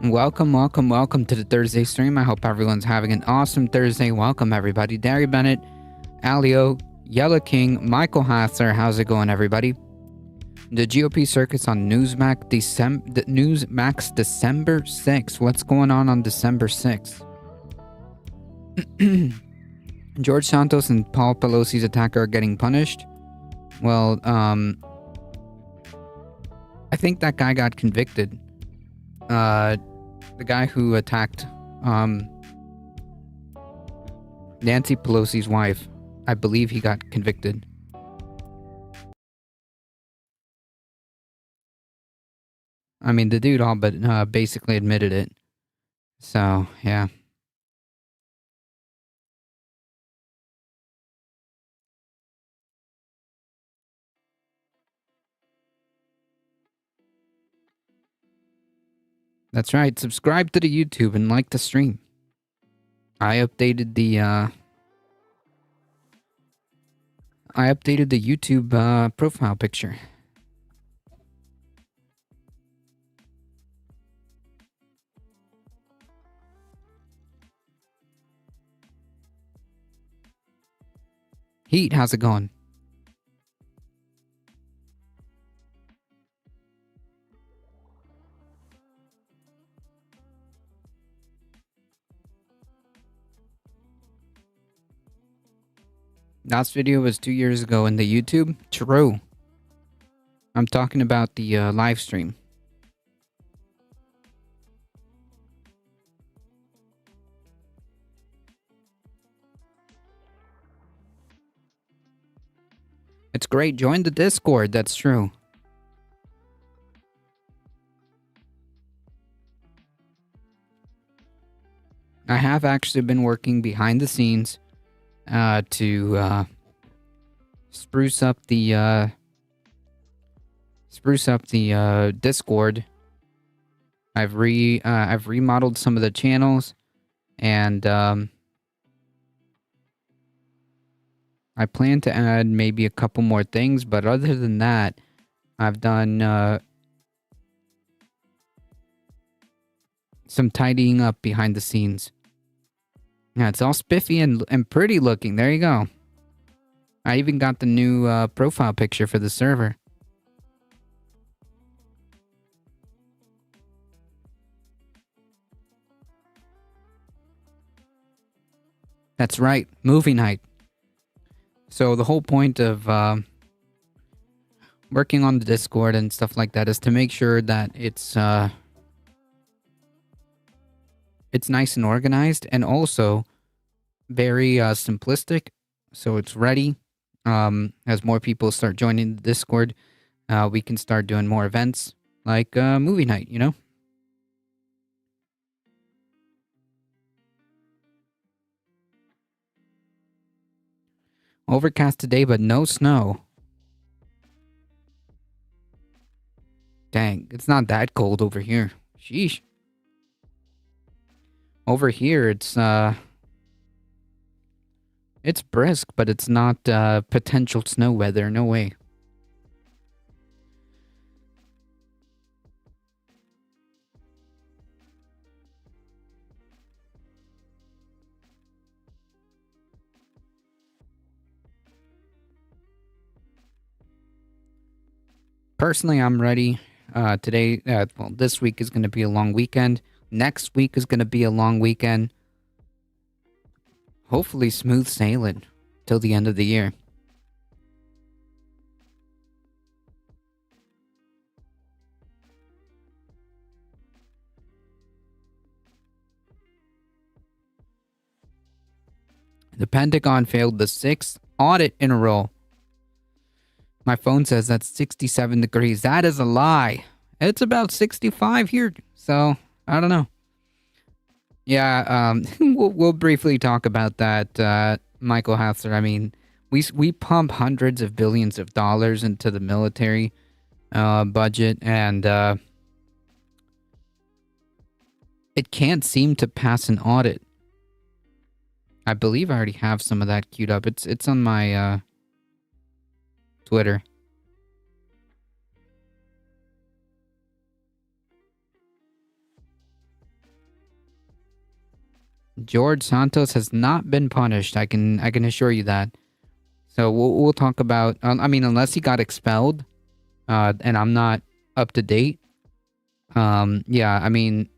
Welcome to the Thursday stream. I hope everyone's having an awesome Thursday. Welcome, everybody. Derry Bennett, Alio, Yellow King, Michael Hasler. How's it going, everybody? The GOP circuits on Newsmax December 6th. What's going on December 6th? George Santos and Paul Pelosi's attacker are getting punished. Well, I think that guy got convicted. The guy who attacked Nancy Pelosi's wife, I believe he got convicted. I mean, the dude all but basically admitted it. So, yeah. That's right. Subscribe to the YouTube and like the stream. I updated the YouTube profile picture. Heat, how's it going? Last video was 2 years ago in the YouTube. True. I'm talking about the live stream. It's great. Join the Discord. That's true. I have actually been working behind the scenes to spruce up the Discord. I've remodeled some of the channels, and I plan to add maybe a couple more things, but other than that, I've done some tidying up behind the scenes. Yeah, it's all spiffy and pretty looking. There you go. I even got the new profile picture for the server. That's right, movie night. So the whole point of working on the Discord and stuff like that is to make sure that it's nice and organized, and also very simplistic, so it's ready. As more people start joining the Discord, we can start doing more events like movie night, you know? Overcast today, but no snow. Dang, it's not that cold over here. Sheesh. Over here, it's brisk, but it's not potential snow weather. No way. Personally, I'm ready. Today, well, this week is going to be a long weekend. Next week is going to be a long weekend. Hopefully smooth sailing till the end of the year. The Pentagon failed the 6th audit in a row. My phone says that's 67 degrees. That is a lie. It's about 65 here, so I don't know. Yeah, we'll briefly talk about that, Michael Hasler. I mean, we pump hundreds of billions of dollars into the military budget, and it can't seem to pass an audit. I believe I already have some of that queued up. It's on my Twitter. George Santos has not been punished. I can assure you that. So we'll talk about. I mean, unless he got expelled, and I'm not up to date. Yeah, I mean,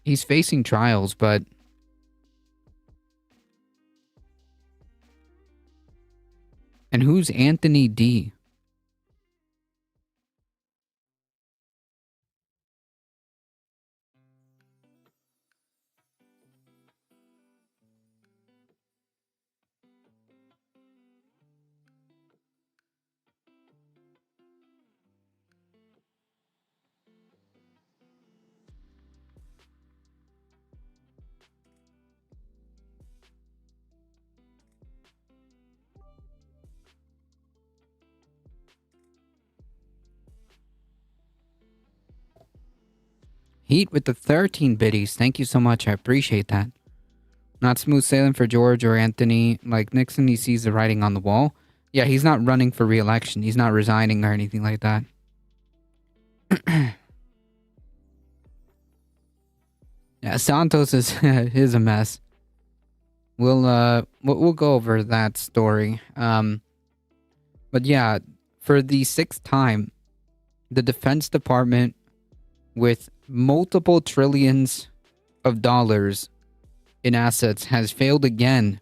he's facing trials, but and who's Anthony D? Heat with the 13 biddies. Thank you so much. I appreciate that. Not smooth sailing for George or Anthony. Like Nixon, he sees the writing on the wall. Yeah, he's not running for re-election. He's not resigning or anything like that. Yeah, Santos is is a mess. We'll go over that story. But yeah, for the sixth time, the Defense Department, with multiple trillions of dollars in assets, has failed again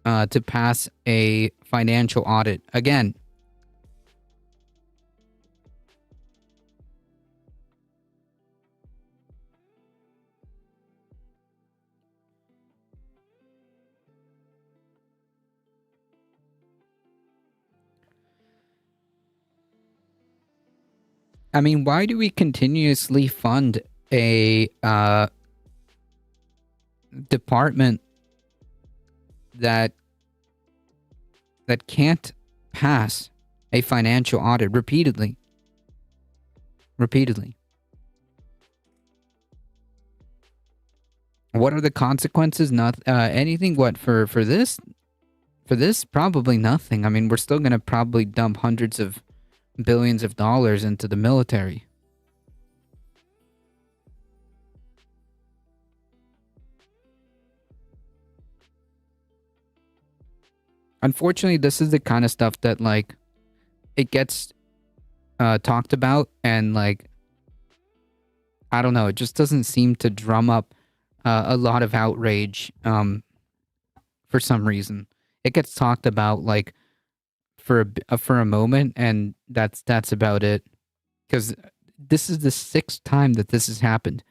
to pass a financial audit again. I mean, why do we continuously fund a department that can't pass a financial audit repeatedly? Repeatedly. What are the consequences? Not anything. What for this? For this, probably nothing. I mean, we're still gonna probably dump hundreds of billions of dollars into the military. Unfortunately, this is the kind of stuff that like it gets talked about, and like I don't know, it just doesn't seem to drum up a lot of outrage for some reason. It gets talked about like for a moment, and that's about it. Because this is the sixth time that this has happened.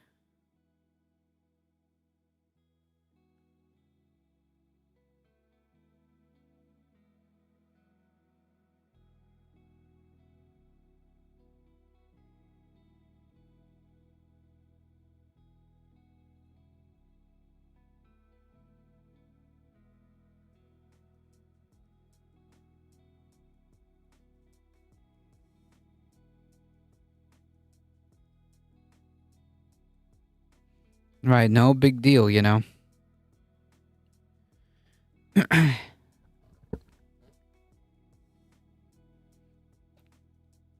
Right, no big deal, you know.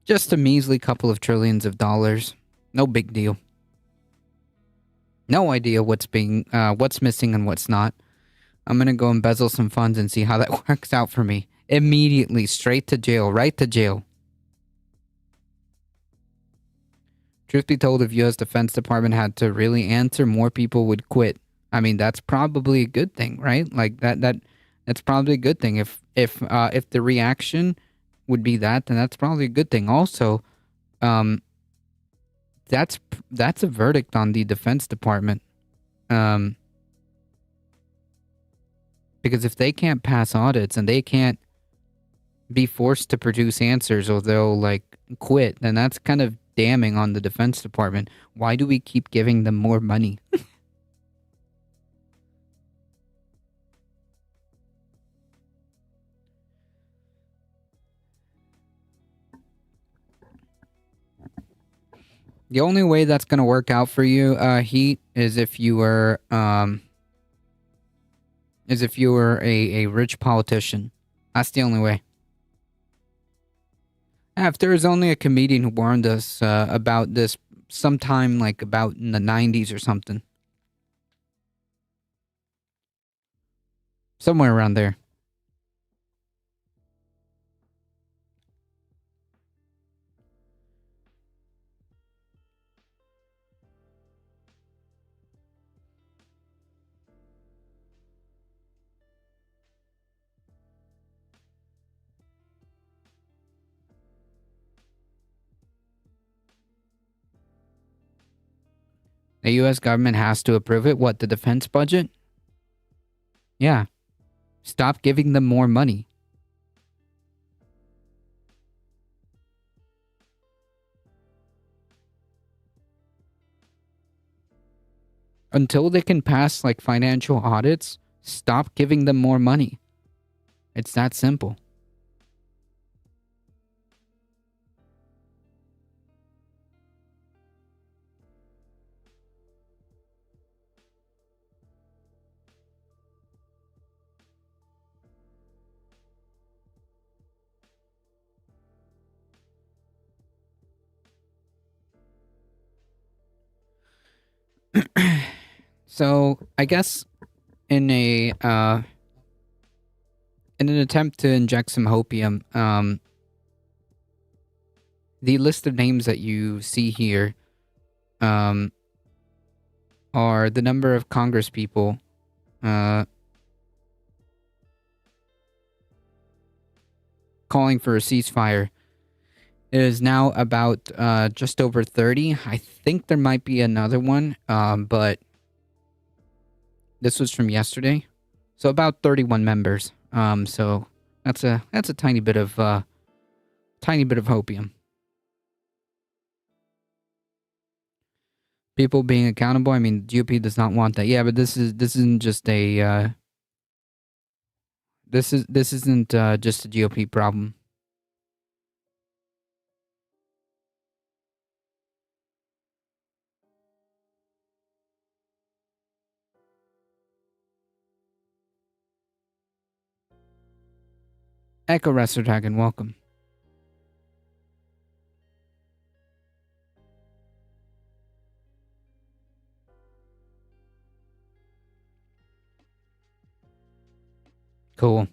Just a measly couple of trillions of dollars. No big deal. No idea what's missing and what's not. I'm gonna go embezzle some funds and see how that works out for me. Immediately, straight to jail, right to jail. Truth be told, if U.S. Defense Department had to really answer, more people would quit. I mean, that's probably a good thing, right? Like that's probably a good thing. If the reaction would be that, then that's probably a good thing. Also, um, that's a verdict on the Defense Department. Um, because if they can't pass audits and they can't be forced to produce answers, or they'll like quit, then that's kind of damning on the Defense Department. Why do we keep giving them more money? The only way that's gonna work out for you, Heat, is if you were a rich politician. That's the only way. If there was only a comedian who warned us about this sometime like about in the 90s or something. Somewhere around there. The US government has to approve it. What, the defense budget? Yeah. Stop giving them more money. Until they can pass like financial audits, stop giving them more money. It's that simple. So I guess in a in an attempt to inject some hopium, the list of names that you see here um, are the number of Congress people calling for a ceasefire. It is now about just over 30. I think there might be another one, but this was from yesterday. So about 31 members. So that's a tiny bit of hopium. People being accountable. I mean, GOP does not want that. Yeah, but this isn't just a this isn't just a GOP problem. Echo Wrestler Dragon, welcome. Cool.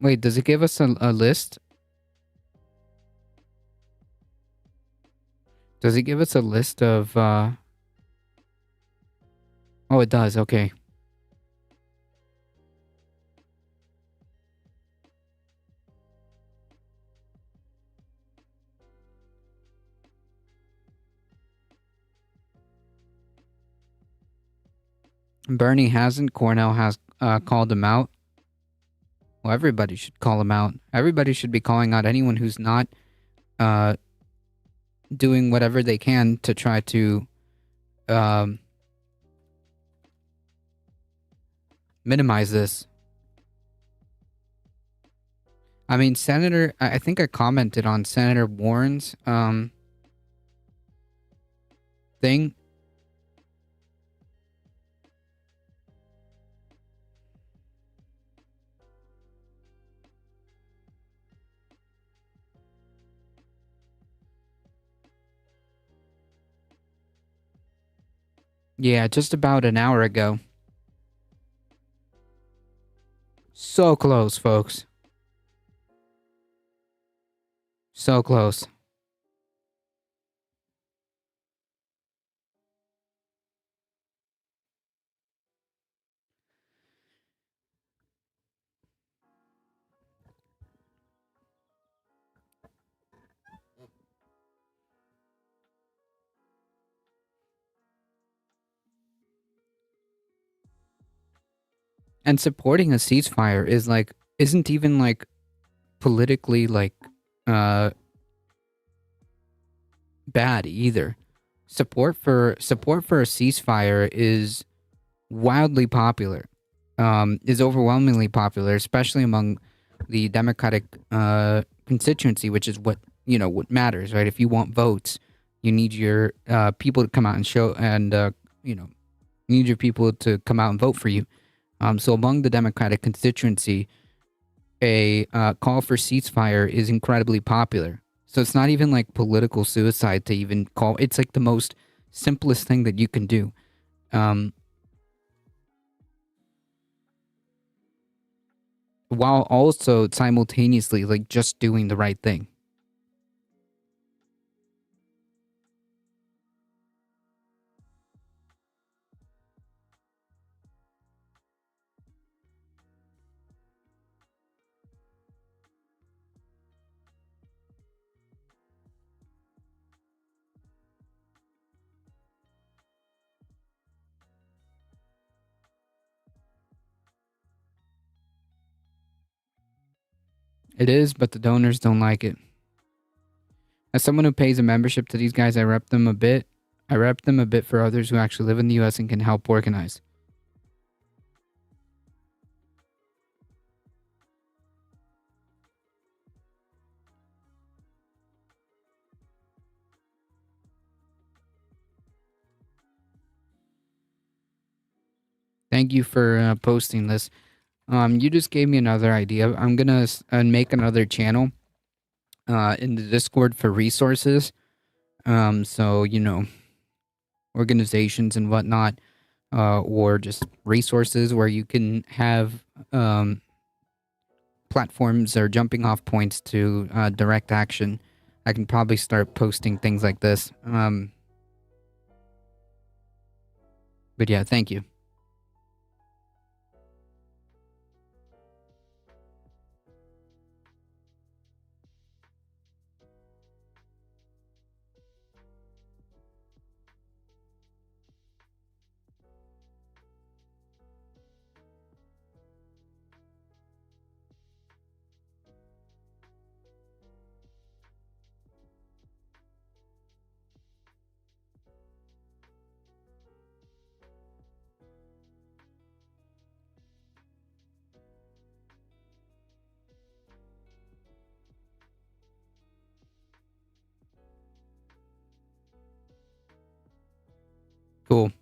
Wait, does it give us a list? Does it give us a list of Oh, it does. Okay. Bernie hasn't. Cornell has called him out. Well, everybody should call him out. Everybody should be calling out anyone who's not doing whatever they can to try to minimize this. I mean, I think I commented on Senator Warren's thing. Yeah, just about an hour ago. So close, folks. So close. And supporting a ceasefire is like isn't even like politically like bad either. Support for a ceasefire is wildly popular. Is overwhelmingly popular, especially among the Democratic constituency, which is what what matters, right? If you want votes, you need your people to come out and show, and you need your people to come out and vote for you. So among the Democratic constituency, a call for ceasefire is incredibly popular. So it's not even like political suicide to even call. It's like the most simplest thing that you can do. while also simultaneously like just doing the right thing. It is, but the donors don't like it. As someone who pays a membership to these guys, I rep them a bit. I rep them a bit for others who actually live in the US and can help organize. Thank you for posting this. You just gave me another idea. I'm gonna make another channel in the Discord for resources. So you know, organizations and whatnot, or just resources where you can have platforms or jumping off points to direct action. I can probably start posting things like this. But yeah, thank you. Cool.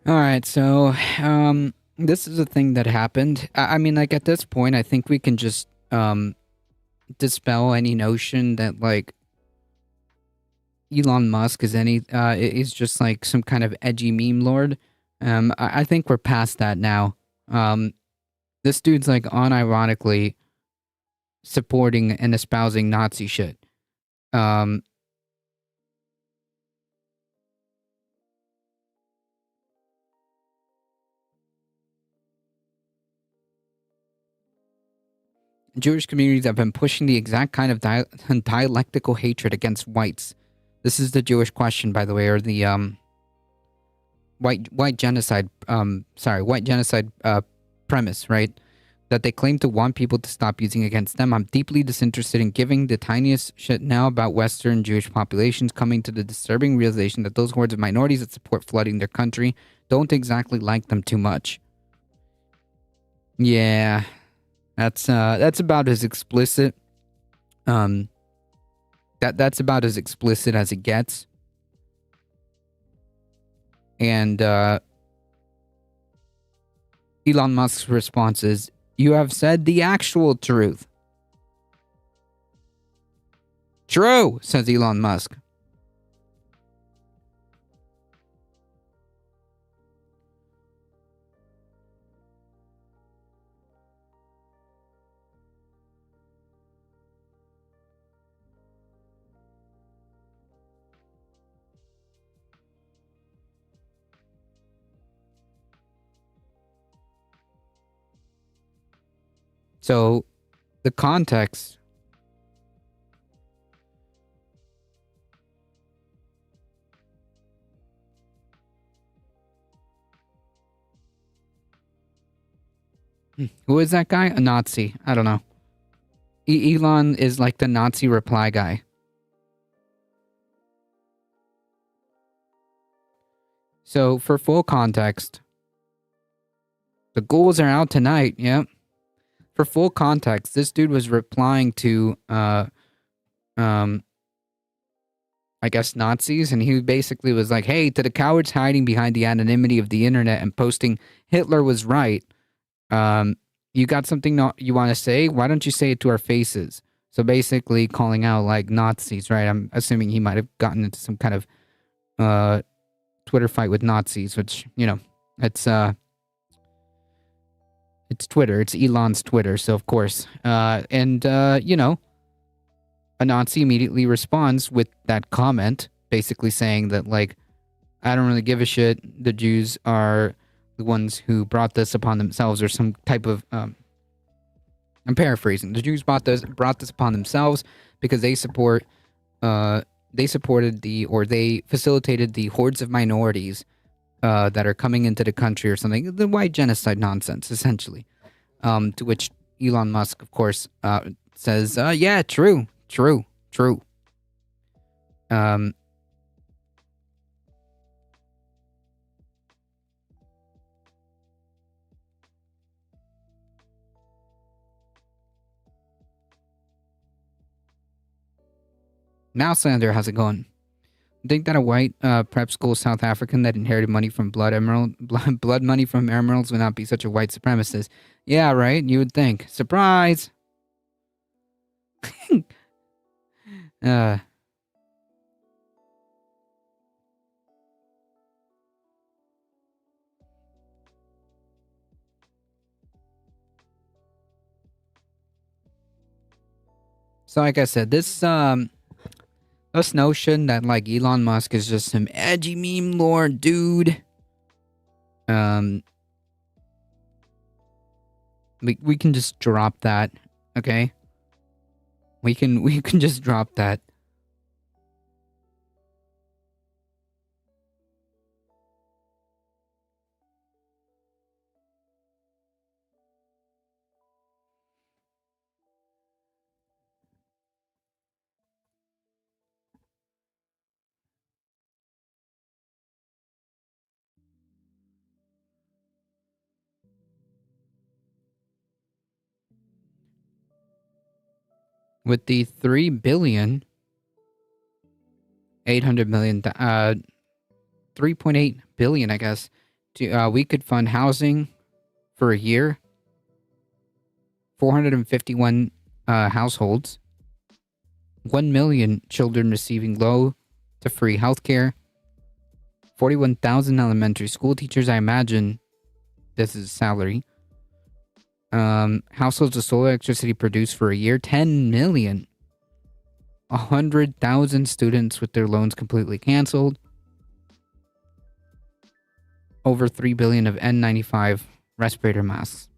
All right, so this is a thing that happened. I mean, like at this point, I think we can just dispel any notion that like Elon Musk is just like some kind of edgy meme lord. I think we're past that now. This dude's like unironically supporting and espousing Nazi shit. Um, Jewish communities have been pushing the exact kind of dialectical hatred against whites. This is the Jewish question, by the way, or the white genocide. White genocide premise, right? That they claim to want people to stop using against them. I'm deeply disinterested in giving the tiniest shit now about Western Jewish populations, coming to the disturbing realization that those hordes of minorities that support flooding their country don't exactly like them too much. Yeah, that's about as explicit. That's about as explicit as it gets. And Elon Musk's response is, "You have said the actual truth." True, says Elon Musk. So the context. Who is that guy? A Nazi. I don't know. Elon is like the Nazi reply guy. So for full context, the ghouls are out tonight. Yep. For full context, this dude was replying to um I guess Nazis, and he basically was like, "Hey, to the cowards hiding behind the anonymity of the internet and posting Hitler was right. Um, you got something you want to say? Why don't you say it to our faces?" So basically, calling out like Nazis, right? I'm assuming he might have gotten into some kind of uh Twitter fight with Nazis, which it's it's Twitter, it's Elon's Twitter, so of course, and a Nazi immediately responds with that comment, basically saying that, like, I don't really give a shit. The Jews are the ones who brought this upon themselves, or some type of. I'm paraphrasing. The Jews brought this upon themselves because they support. They supported they facilitated the hordes of minorities that are coming into the country or something. The white genocide nonsense, essentially. To which Elon Musk, of course, says, "Yeah, true, true, true." Um, Mouselander, how's it going? Think that a white prep school South African that inherited money from blood money from emeralds would not be such a white supremacist? Yeah, right. You would think. Surprise. uh, so like I said, this notion that like Elon Musk is just some edgy meme lord dude. Um, we can just drop that, okay? We can just drop that. With the 3,800,000,000, 3.8 billion, I guess, to we could fund housing for a year, 451 households, 1 million children receiving low to free healthcare, 41,000 elementary school teachers. I imagine this is salary. Households with solar electricity produced for a year, 10 million. 100,000 students with their loans completely canceled. Over 3 billion of N95 respirator masks.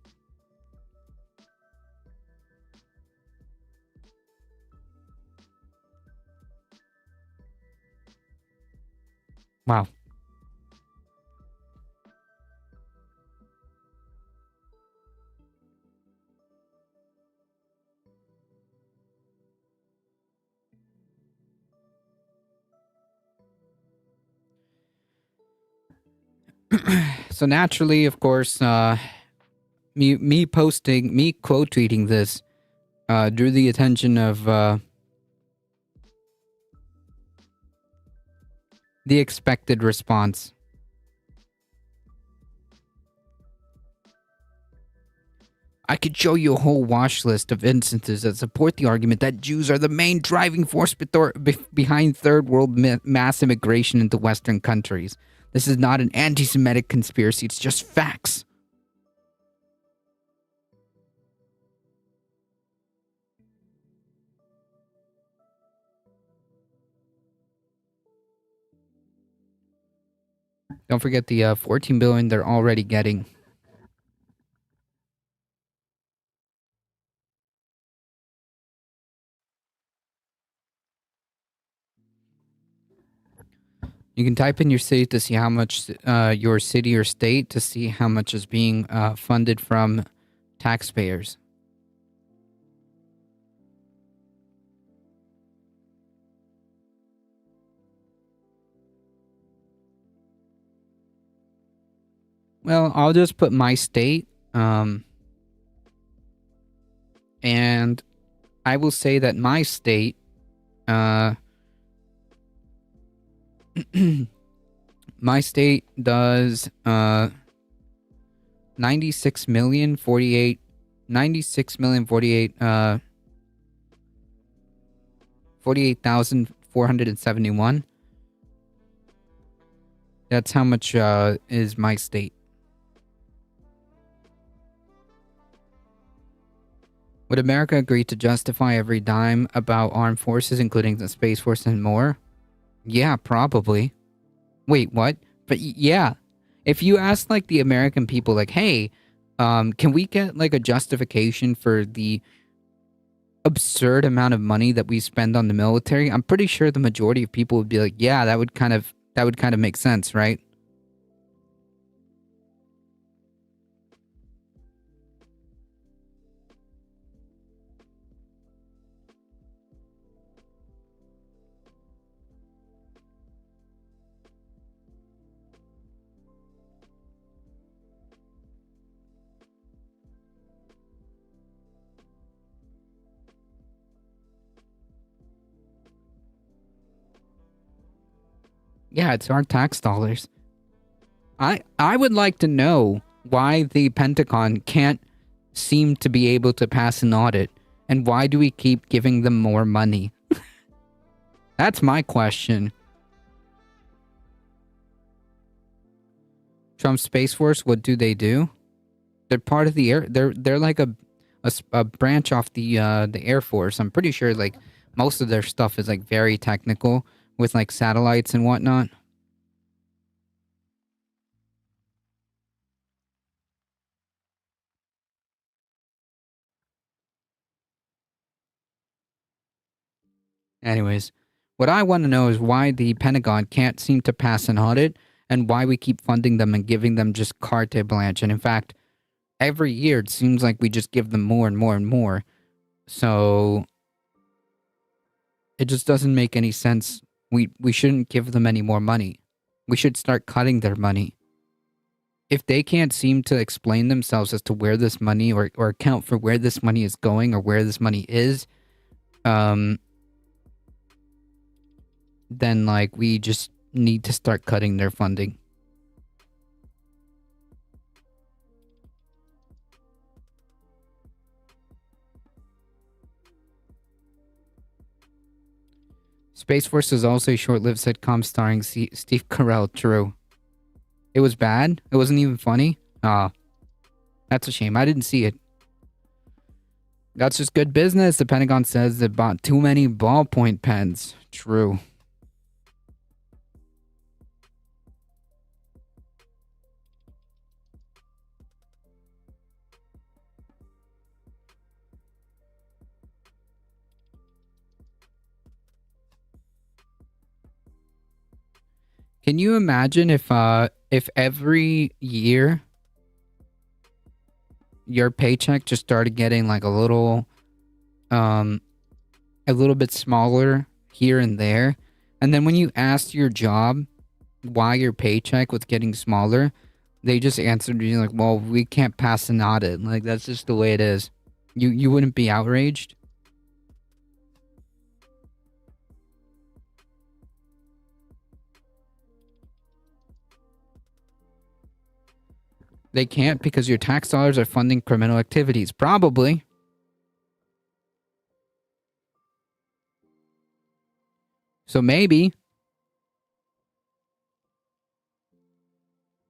Wow. So naturally, of course, me quote tweeting this drew the attention of the expected response. I could show you a whole watch list of instances that support the argument that Jews are the main driving force behind third world mass immigration into Western countries. This is not an anti Semitic conspiracy, it's just facts. Don't forget the 14 billion they're already getting. You can type in your city to see how much your city or state to see how much is being funded from taxpayers. Well, I'll just put my state. And I will say that my state, uh, my state does 96 million 48 96 million 48 48,471. That's how much is my state. Would America agree to justify every dime about armed forces, including the Space Force and more? Yeah, probably. Wait, what? But yeah, if you ask like the American people, like, hey, can we get like a justification for the absurd amount of money that we spend on the military? I'm pretty sure the majority of people would be like, yeah, that would kind of make sense, right? Yeah, it's our tax dollars. I would like to know why the Pentagon can't seem to be able to pass an audit, and why do we keep giving them more money? That's my question. Trump Space Force, what do they do? They're part of the air. They're like a branch off the Air Force. I'm pretty sure like most of their stuff is like very technical with like satellites and whatnot. Anyways, what I want to know is why the Pentagon can't seem to pass an audit, and why we keep funding them and giving them just carte blanche. And in fact, every year it seems like we just give them more and more and more. So it just doesn't make any sense. We shouldn't give them any more money. We should start cutting their money. If they can't seem to explain themselves as to where this money, or account for where this money is going or where this money is, um, then like we just need to start cutting their funding. Space Force is also a short-lived sitcom starring Steve Carell. True. It was bad. It wasn't even funny. Ah, that's a shame. I didn't see it. That's just good business. The Pentagon says they bought too many ballpoint pens. True. Can you imagine if every year your paycheck just started getting like um a little bit smaller here and there, and then when you asked your job why your paycheck was getting smaller, they just answered you like, "Well, we can't pass an audit." Like that's just the way it is. You wouldn't be outraged? They can't because your tax dollars are funding criminal activities. Probably. So maybe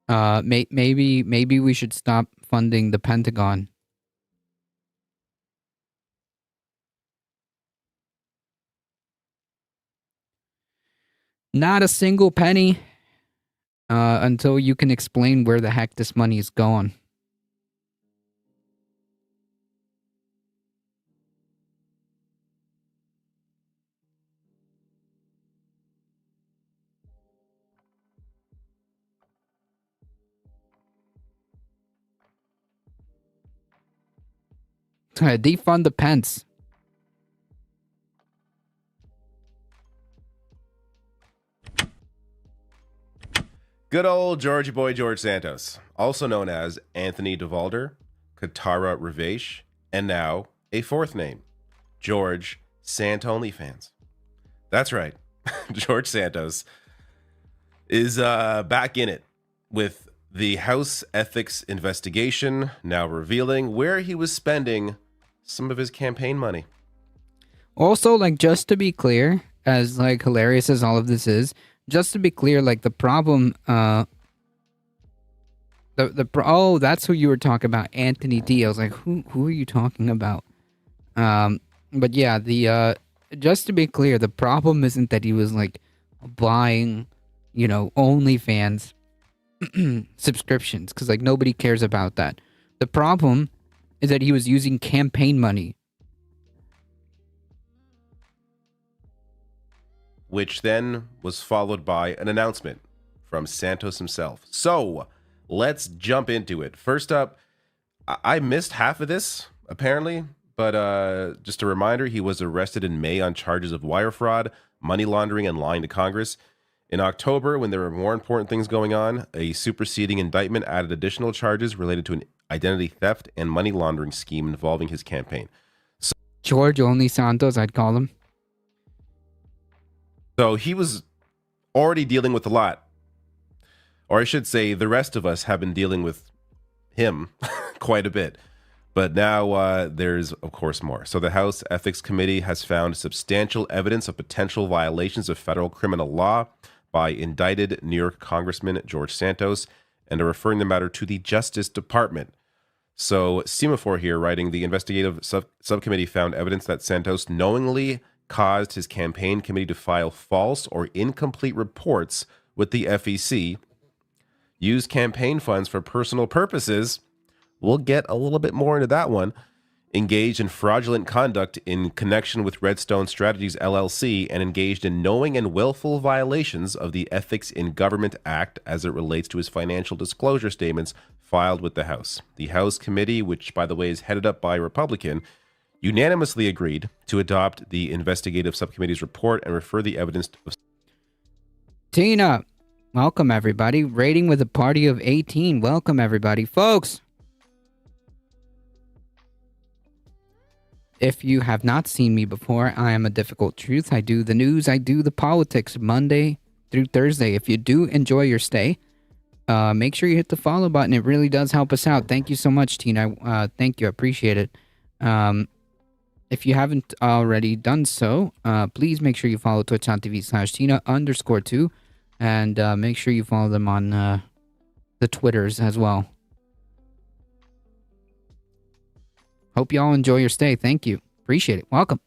we should stop funding the Pentagon. Not a single penny until you can explain where the heck this money is going. Defund the Pence. Good old Georgie boy George Santos, also known as Anthony DeValder, Katara Ravesh, and now a fourth name, George Sant OnlyFans. That's right. George Santos is back in it with the House Ethics investigation, now revealing where he was spending some of his campaign money. Also, like, just to be clear, as like hilarious as all of this is, just to be clear, like the problem, oh, that's who you were talking about, Anthony D. I was like, who are you talking about? But yeah, the just to be clear, the problem isn't that he was like buying, OnlyFans subscriptions, because like nobody cares about that. The problem is that he was using campaign money, which then was followed by an announcement from Santos himself. So let's jump into it. First up, I missed half of this, apparently, but just a reminder, he was arrested in May on charges of wire fraud, money laundering, and lying to Congress. In October, when there were more important things going on, a superseding indictment added additional charges related to an identity theft and money laundering scheme involving his campaign. George Only Santos, I'd call him. So he was already dealing with a lot. Or I should say, the rest of us have been dealing with him quite a bit. But now there's, of course, more. So the House Ethics Committee has found substantial evidence of potential violations of federal criminal law by indicted New York Congressman George Santos and are referring the matter to the Justice Department. So Semaphore here, writing, the investigative subcommittee found evidence that Santos knowingly caused his campaign committee to file false or incomplete reports with the FEC, use campaign funds for personal purposes, we'll get a little bit more into that one, engaged in fraudulent conduct in connection with Redstone Strategies LLC, and engaged in knowing and willful violations of the Ethics in Government Act as it relates to his financial disclosure statements filed with the House. The House committee, which, by the way, is headed up by a Republican, unanimously agreed to adopt the investigative subcommittee's report and refer the evidence to... Tina, welcome everybody. Rating with a party of 18. Welcome everybody. Folks, if you have not seen me before, I am a difficult truth. I do the news, I do the politics Monday through Thursday. If you do enjoy your stay, make sure you hit the follow button. It really does help us out. Thank you so much, Tina. Thank you. I appreciate it. If you haven't already done so, please make sure you follow twitch.tv/Tina_2 and make sure you follow them on the Twitters as well. Hope y'all enjoy your stay. Thank you. Appreciate it. Welcome.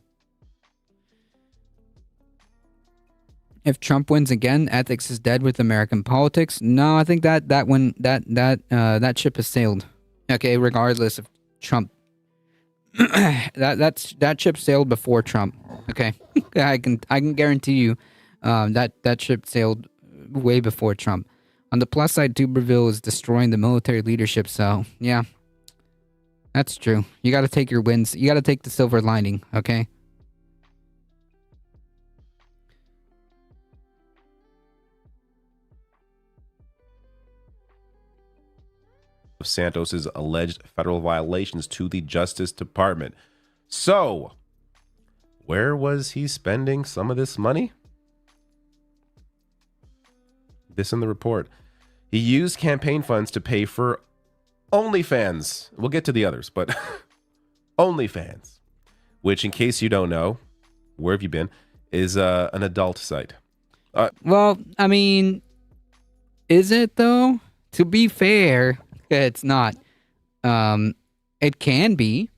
If Trump wins again, ethics is dead with American politics. No, I think that ship has sailed. Okay, regardless of Trump. that ship sailed before Trump. Okay, I can guarantee you, that ship sailed way before Trump. On the plus side, Tuberville is destroying the military leadership. So yeah, that's true. You got to take your wins. You got to take the silver lining. Okay. Santos's alleged federal violations to the Justice Department. So, where was he spending some of this money? This in the report. He used campaign funds to pay for OnlyFans. We'll get to the others, but OnlyFans, which, in case you don't know, where have you been, is an adult site. Well, I mean, is it though? To be fair, it's not. It can be,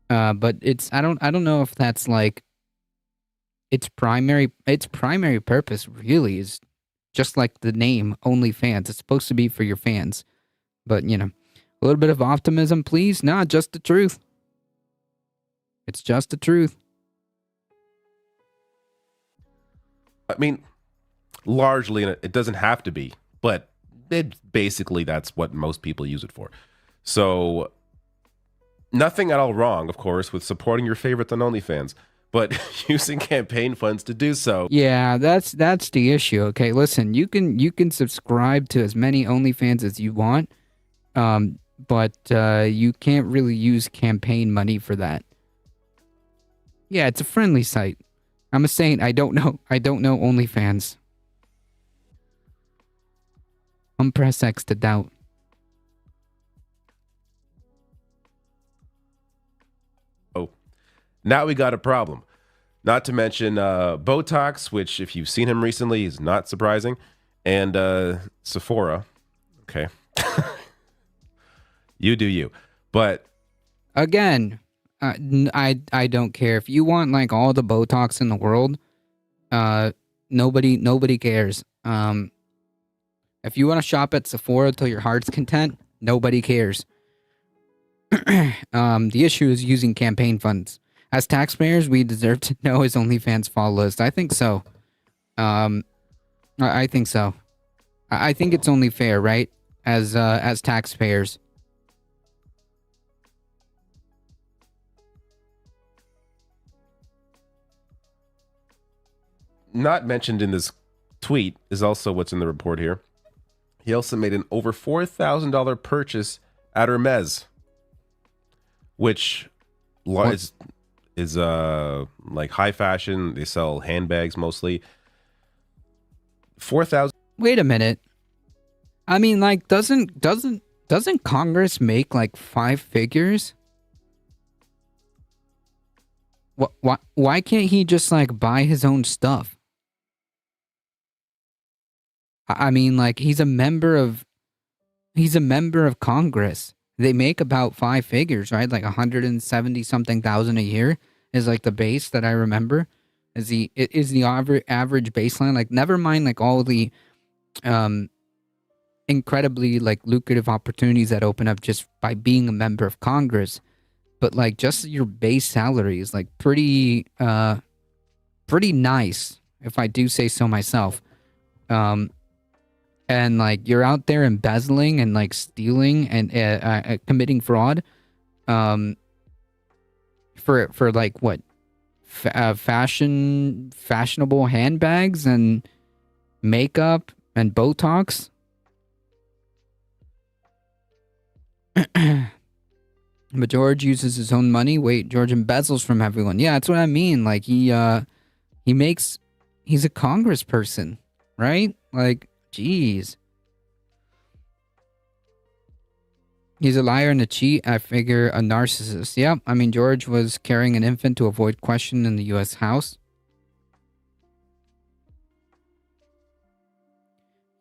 but it's I don't know if that's like its primary purpose really is just like the name OnlyFans. It's supposed to be for your fans, but a little bit of optimism, please. Nah, just the truth. It's just the truth. I mean, largely, it doesn't have to be, but basically that's what most people use it for. So nothing at all wrong, of course, with supporting your favorites on OnlyFans. but using campaign funds to do so. Yeah, that's the issue. Okay, listen, you can subscribe to as many OnlyFans as you want, but you can't really use campaign money for that. Yeah, it's a friendly site. I'm a saint. I don't know. I don't know OnlyFans. Press X to doubt. Oh, now we got a problem. Not to mention Botox, which if you've seen him recently is not surprising, and Sephora. Okay, you do you. But Again, I don't care if you want like all the Botox in the world. Nobody cares. If you want to shop at Sephora till your heart's content, nobody cares. The issue is using campaign funds. As taxpayers, we deserve to know his OnlyFans follow list. I think so. I think so. I think it's only fair, right? As taxpayers. not mentioned in this tweet is also what's in the report here. He also made an over $4,000 purchase at Hermes, which is like high fashion. They sell handbags mostly. 4,000. Wait a minute. I mean, like, doesn't Congress make like 5 figures? Why can't he just like buy his own stuff? I mean, like, he's a member of Congress. They make about 5 figures, right? Like 170 something thousand a year is like the base that I remember. Is the average baseline, like, never mind like all the incredibly like lucrative opportunities that open up just by being a member of Congress, but like just your base salary is like pretty nice, if I do say so myself. And like you're out there embezzling and like stealing and committing fraud for like what, fashionable handbags and makeup and Botox. But George uses his own money. Wait, George embezzles from everyone. Yeah, that's what I mean. Like he's a congressperson, right? Like, jeez. He's a liar and a cheat. I figure a narcissist. Yeah, I mean, George was carrying an infant to avoid question in the U.S. House.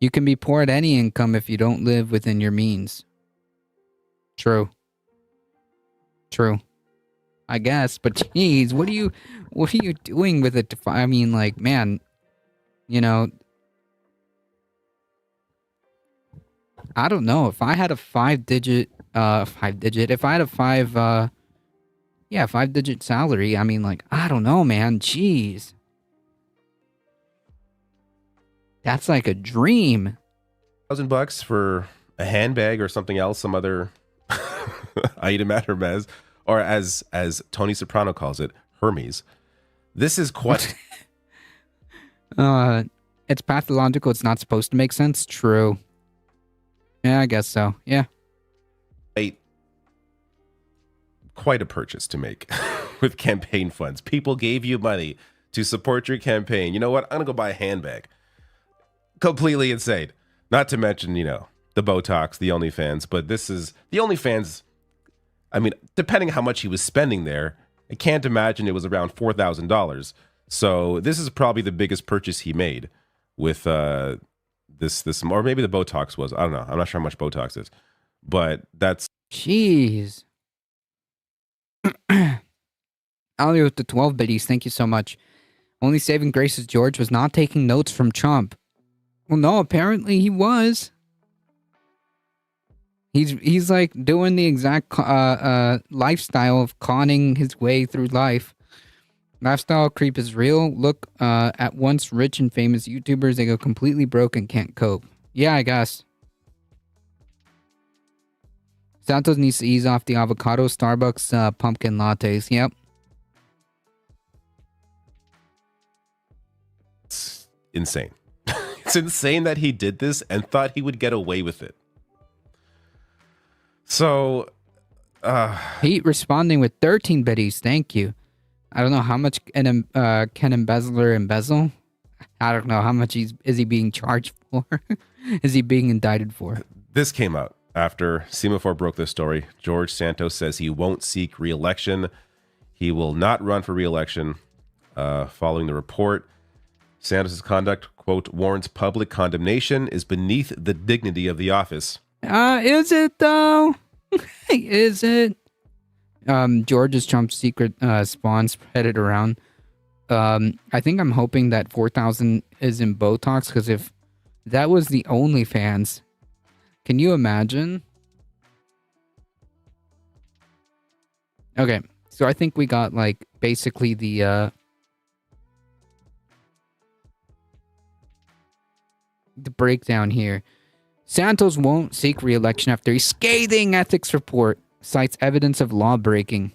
You can be poor at any income if you don't live within your means. True. I guess, but geez, what are you doing with it? I mean, like, man, you know, I don't know. If I had a 5-digit, if I had a 5-digit salary, I mean, like, I don't know, man. Jeez. That's like a dream. $1,000 for a handbag or something else, some other item at Hermes, or as Tony Soprano calls it, Hermes. This is quite. It's pathological. It's not supposed to make sense. True. Yeah, I guess so. Yeah. Quite a purchase to make with campaign funds. People gave you money to support your campaign. You know what? I'm gonna go buy a handbag. Completely insane. Not to mention, the Botox, the OnlyFans, but this is the OnlyFans. I mean, depending how much he was spending there, I can't imagine it was around $4,000. So this is probably the biggest purchase he made with this, or maybe the Botox was. I don't know. I'm not sure how much Botox is, but that's. Jeez. Ali with the 12 biddies, thank you so much. Only saving grace is George was not taking notes from Trump. Well, no, apparently he was. He's like doing the exact lifestyle of conning his way through life. Lifestyle creep is real. Look at once rich and famous YouTubers, they go completely broke and can't cope. Yeah, I guess. Santos needs to ease off the avocado Starbucks pumpkin lattes. Yep. insane. It's insane that he did this and thought he would get away with it. So, Pete responding with 13 biddies. Thank you. I don't know how much can embezzler embezzle. I don't know how much is he being charged for. Is he being indicted for? This came out after Semaphore broke this story. George Santos says he won't seek re-election. He will not run for re-election. Following the report, Santos' conduct, quote, warrants public condemnation, is beneath the dignity of the office. Is it though? Is it? George is Trump's secret spawn. Spread it around. I think I'm hoping that 4,000 is in Botox, because if that was the OnlyFans, can you imagine? Okay, so I think we got like basically the breakdown here. Santos won't seek re-election after a scathing ethics report cites evidence of law breaking.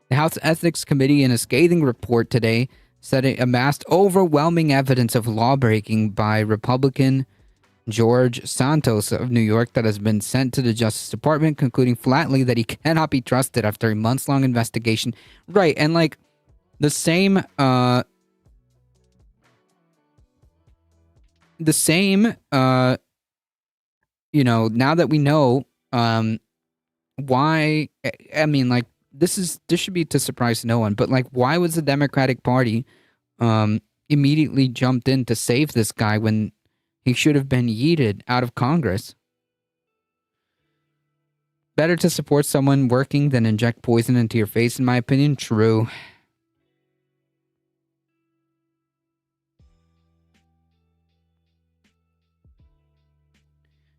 The House Ethics Committee, in a scathing report today, said it amassed overwhelming evidence of law breaking by Republican George Santos of New York that has been sent to the Justice Department, concluding flatly that he cannot be trusted after a months-long investigation. Right, and like the same you know, now that we know why, I mean, like, this should be to surprise no one, but like, why was the Democratic Party immediately jumped in to save this guy when he should have been yeeted out of Congress? Better to support someone working than inject poison into your face, in my opinion. True.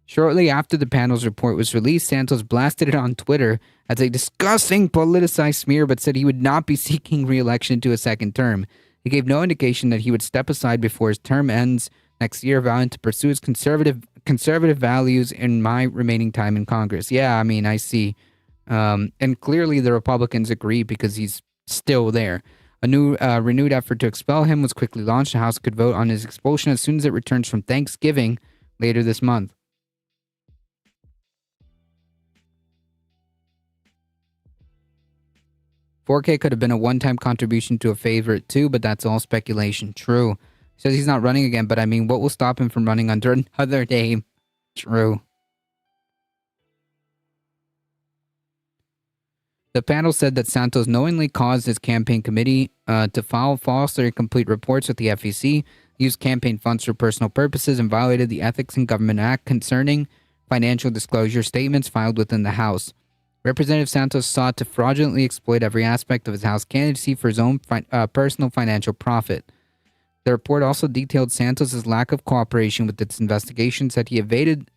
Shortly after the panel's report was released, Santos blasted it on Twitter as a disgusting politicized smear, but said he would not be seeking re-election to a second term. He gave no indication that he would step aside before his term ends next year, vowing to pursue his conservative values in my remaining time in Congress. Yeah, I mean, I see. And clearly the Republicans agree because he's still there. A new renewed effort to expel him was quickly launched. The House could vote on his expulsion as soon as it returns from Thanksgiving later this month. $4K could have been a one-time contribution to a favorite too, but that's all speculation. True. He says he's not running again, but I mean, what will stop him from running under another name? True. The panel said that Santos knowingly caused his campaign committee to file false or incomplete reports with the FEC, used campaign funds for personal purposes, and violated the Ethics in Government Act concerning financial disclosure statements filed within the House. Representative Santos sought to fraudulently exploit every aspect of his House candidacy for his own personal financial profit. The report also detailed Santos' lack of cooperation with its investigations, that he evaded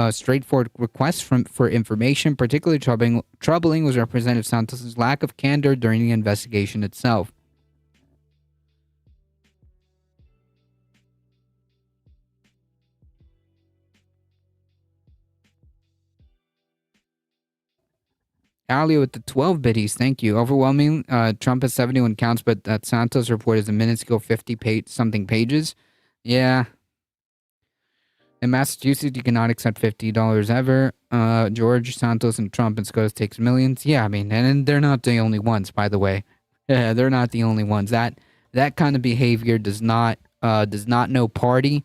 straightforward requests for information. Particularly troubling was Representative Santos' lack of candor during the investigation itself. Ali with the 12 biddies, thank you. Overwhelming, Trump has 71 counts, but that Santos report is a minuscule 50-something pages. Yeah. In Massachusetts, you cannot accept $50 ever. George Santos and Trump and SCOTUS takes millions. Yeah, I mean, and they're not the only ones, by the way. Yeah, they're not the only ones. That kind of behavior does not know party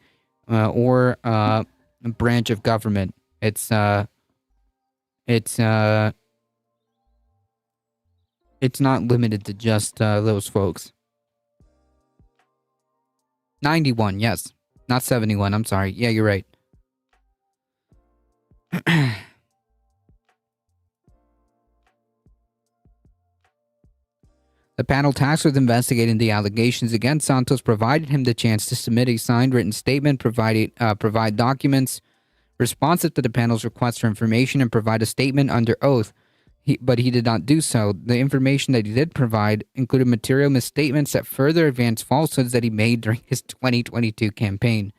or branch of government. It's not limited to just those folks. 91, yes. Not 71, I'm sorry. Yeah, you're right. The panel tasked with investigating the allegations against Santos provided him the chance to submit a signed written statement, provide documents responsive to the panel's request for information, and provide a statement under oath. But he did not do so. The information that he did provide included material misstatements that further advanced falsehoods that he made during his 2022 campaign.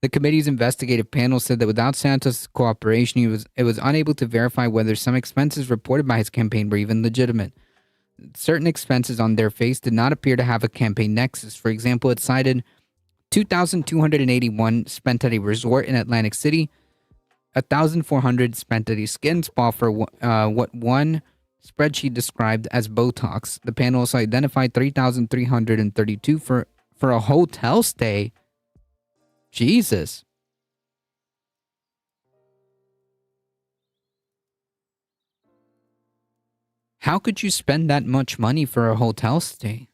The committee's investigative panel said that without Santos' cooperation, it was unable to verify whether some expenses reported by his campaign were even legitimate. certain expenses on their face did not appear to have a campaign nexus. For example, it cited 2,281 spent at a resort in Atlantic City, 1,400 spent at a skin spa for what one spreadsheet described as Botox. The panel also identified 3,332 for a hotel stay. Jesus. How could you spend that much money for a hotel stay?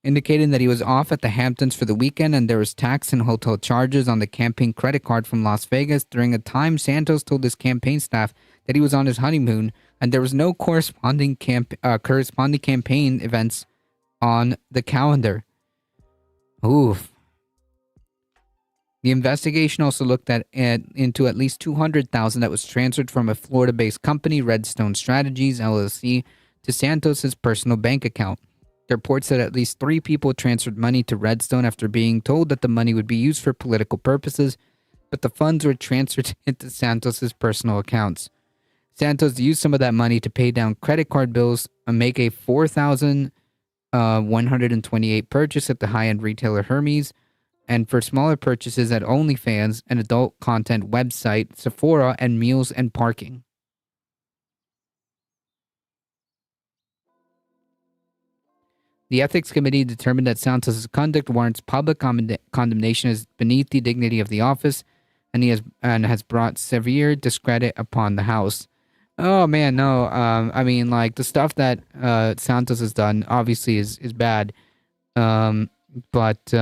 Indicating that he was off at the Hamptons for the weekend and there was tax and hotel charges on the campaign credit card from Las Vegas during a time Santos told his campaign staff that he was on his honeymoon and there was no corresponding campaign events on the calendar. Oof. The investigation also looked into at least $200,000 that was transferred from a Florida-based company, Redstone Strategies LLC, to Santos's personal bank account. The report said at least 3 people transferred money to Redstone after being told that the money would be used for political purposes, but the funds were transferred into Santos's personal accounts. Santos used some of that money to pay down credit card bills and make a $4,128 purchase at the high-end retailer Hermes, and for smaller purchases at OnlyFans, an adult content website, Sephora, and meals and parking. The Ethics Committee determined that Santos' conduct warrants public condemnation as beneath the dignity of the office, and has brought severe discredit upon the House. Oh man, no. I mean, like the stuff that Santos has done obviously is bad, but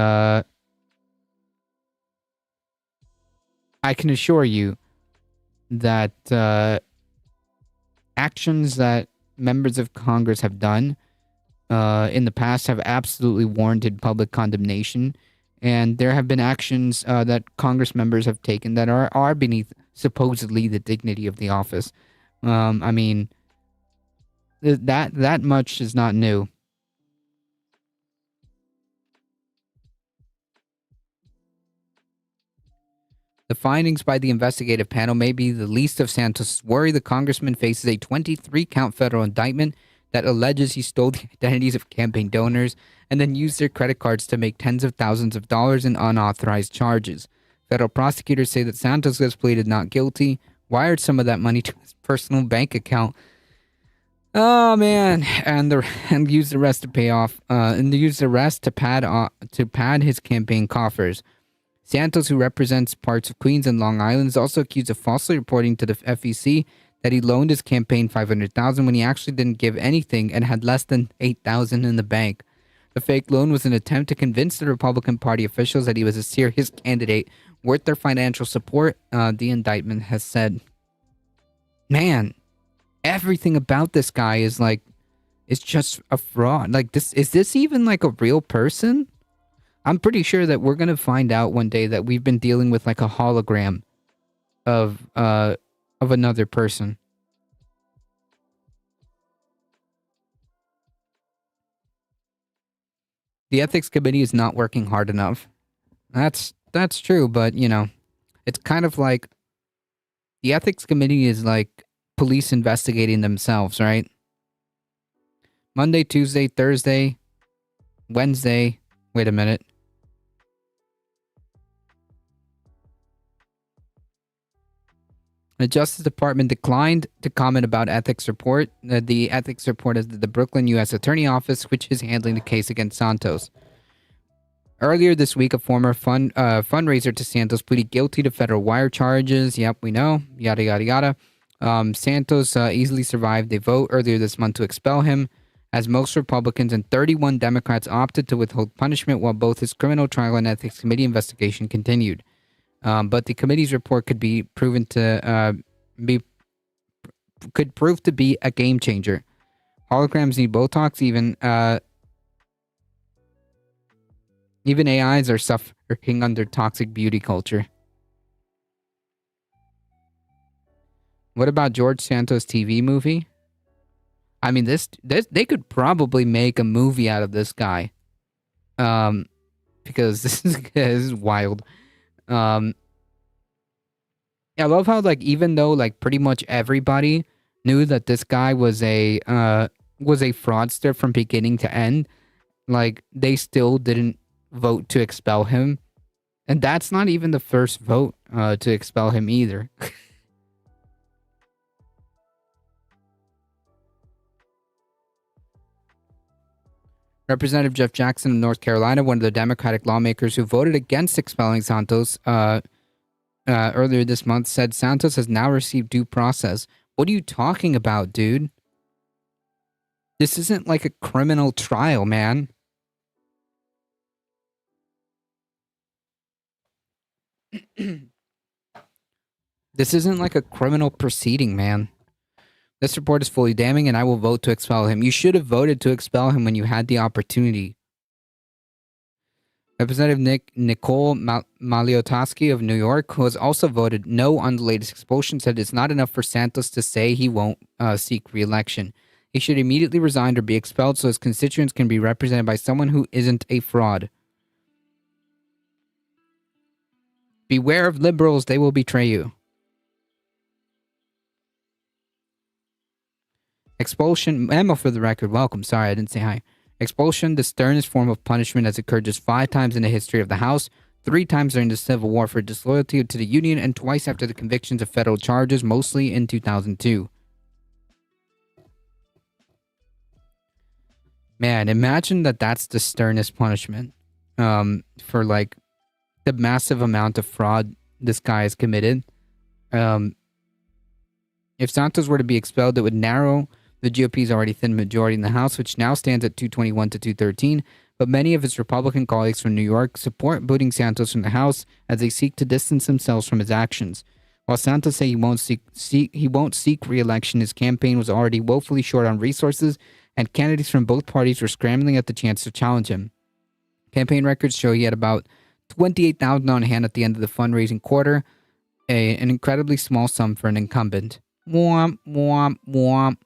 I can assure you that actions that members of Congress have done in the past have absolutely warranted public condemnation, and there have been actions that Congress members have taken that are beneath supposedly the dignity of the office. I mean, that much is not new. The findings by the investigative panel may be the least of Santos' worry. The congressman faces a 23-count federal indictment that alleges he stole the identities of campaign donors and then used their credit cards to make tens of thousands of dollars in unauthorized charges. Federal prosecutors say that Santos has pleaded not guilty, wired some of that money to his personal bank account. Oh man, and used the rest to pay off, and used the rest to pad his campaign coffers. Santos, who represents parts of Queens and Long Island, is also accused of falsely reporting to the FEC that he loaned his campaign $500,000 when he actually didn't give anything and had less than $8,000 in the bank. The fake loan was an attempt to convince the Republican Party officials that he was a serious candidate worth their financial support, the indictment has said. Man, everything about this guy is just a fraud. Like, is this even like a real person? I'm pretty sure that we're gonna find out one day that we've been dealing with like a hologram of another person. The ethics committee is not working hard enough. That's true, but you know, it's kind of like the ethics committee is like police investigating themselves, right? Monday, Tuesday, Thursday, Wednesday. Wait a minute. The Justice Department declined to comment about ethics report. The ethics report is the Brooklyn U.S. Attorney Office, which is handling the case against Santos. Earlier this week, a former fundraiser to Santos pleaded guilty to federal wire charges. Yep, we know. Yada, yada, yada. Santos easily survived a vote earlier this month to expel him, as most Republicans and 31 Democrats opted to withhold punishment while both his criminal trial and ethics committee investigation continued. But the committee's report could be proven to prove to be a game changer. Holograms need Botox. Even AIs are suffering under toxic beauty culture. What about George Santos' TV movie? I mean, this they could probably make a movie out of this guy, because this is wild. I love how, like, even though like pretty much everybody knew that this guy was a was a fraudster from beginning to end, like they still didn't vote to expel him. And that's not even the first vote to expel him either. Representative Jeff Jackson of North Carolina, one of the Democratic lawmakers who voted against expelling Santos earlier this month, said Santos has now received due process. What are you talking about, dude? This isn't like a criminal trial, man. This isn't like a criminal proceeding, man. This report is fully damning, and I will vote to expel him. You should have voted to expel him when you had the opportunity. Representative Nicole Maliotaski of New York, who has also voted no on the latest expulsion, said it's not enough for Santos to say he won't seek re-election. He should immediately resign or be expelled so his constituents can be represented by someone who isn't a fraud. Beware of liberals, they will betray you. Expulsion, Emma for the record, welcome. Sorry, I didn't say hi. Expulsion, the sternest form of punishment, has occurred just 5 times in the history of the House, 3 times during the Civil War for disloyalty to the Union, and twice after the convictions of federal charges, mostly in 2002. Man, imagine that's the sternest punishment for like the massive amount of fraud this guy has committed. If Santos were to be expelled, it would narrow the GOP's already thin majority in the House, which now stands at 221 to 213, but many of his Republican colleagues from New York support booting Santos from the House as they seek to distance themselves from his actions. While Santos said he won't seek re-election, his campaign was already woefully short on resources, and candidates from both parties were scrambling at the chance to challenge him. Campaign records show he had about $28,000 on hand at the end of the fundraising quarter, an incredibly small sum for an incumbent. Womp, womp, womp.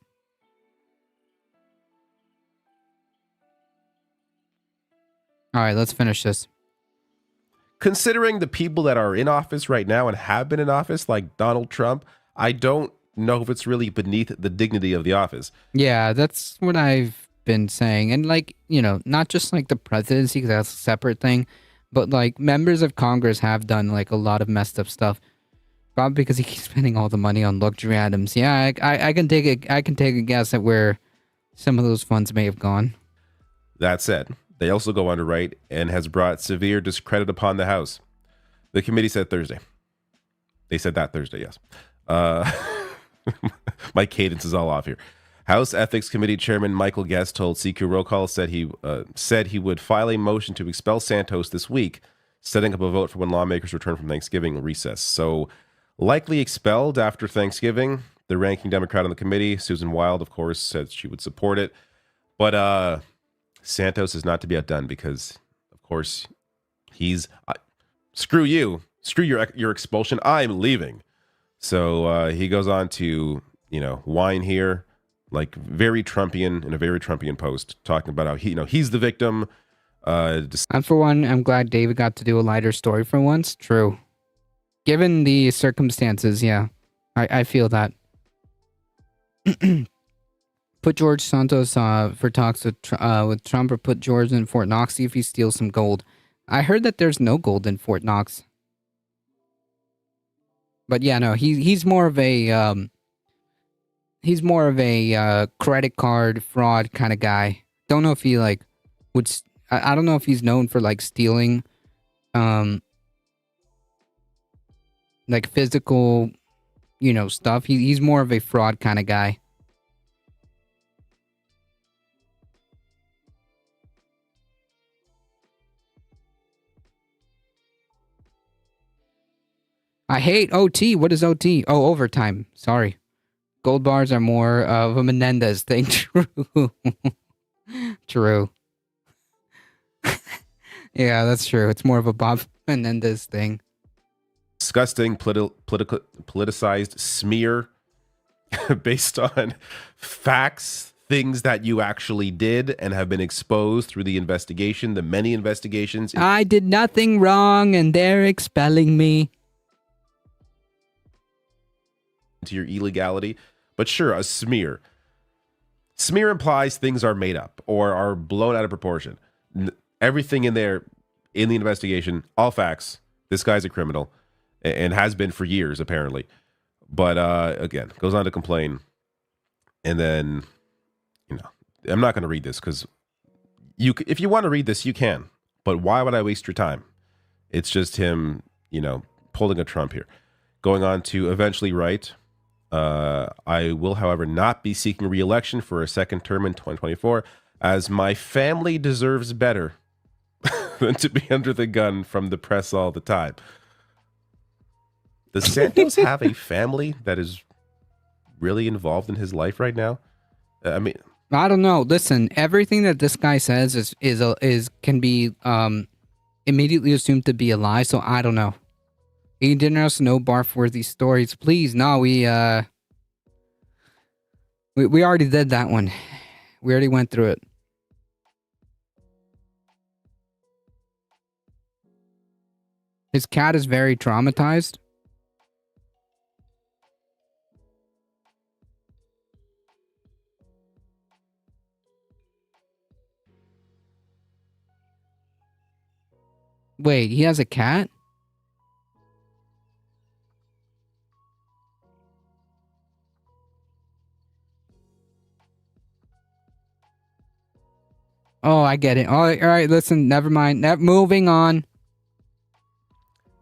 All right, let's finish this. Considering the people that are in office right now and have been in office, like Donald Trump, I don't know if it's really beneath the dignity of the office. Yeah, that's what I've been saying. And like, not just like the presidency, because that's a separate thing, but like members of Congress have done like a lot of messed up stuff. Probably because he keeps spending all the money on luxury items. Yeah, I can take a guess at where some of those funds may have gone. That said, they also go on to write, and has brought severe discredit upon the House. The committee said Thursday. They said that Thursday, yes. My cadence is all off here. House Ethics Committee Chairman Michael Guest told CQ Roll Call said he would file a motion to expel Santos this week, setting up a vote for when lawmakers return from Thanksgiving recess. So likely expelled after Thanksgiving. The ranking Democrat on the committee, Susan Wild, of course, said she would support it. But Santos is not to be outdone because, of course, he's screw you, screw your expulsion. I'm leaving. So he goes on to whine here, like very Trumpian, in a very Trumpian post, talking about how he's the victim. And for one, I'm glad David got to do a lighter story for once. True, given the circumstances, yeah, I feel that. Put George Santos for talks with Trump, or put George in Fort Knox, see if he steals some gold. I heard that there's no gold in Fort Knox. But yeah, no, he's more of a credit card fraud kind of guy. Don't know if he like would. I don't know if he's known for like stealing, like physical, stuff. He's more of a fraud kind of guy. I hate OT. What is OT? Oh, overtime. Sorry. Gold bars are more of a Menendez thing. True. True. Yeah, that's true. It's more of a Bob Menendez thing. Disgusting politicized smear based on facts, things that you actually did and have been exposed through the investigation, the many investigations. I did nothing wrong and they're expelling me. To your illegality, but sure, a smear. Smear implies things are made up or are blown out of proportion. Everything in there in the investigation, all facts. This guy's a criminal and has been for years, apparently. But again, goes on to complain. And then, I'm not going to read this because if you want to read this, you can. But why would I waste your time? It's just him, pulling a Trump here. Going on to eventually write, I will, however, not be seeking re-election for a second term in 2024, as my family deserves better than to be under the gun from the press all the time. Does Santos have a family that is really involved in his life right now? I mean, I don't know. Listen, everything that this guy says can be immediately assumed to be a lie. So I don't know. He didn't us no barf-worthy stories. Please, no. We already did that one. We already went through it. His cat is very traumatized. Wait, he has a cat? Oh, I get it. All right, listen, never mind. Moving on.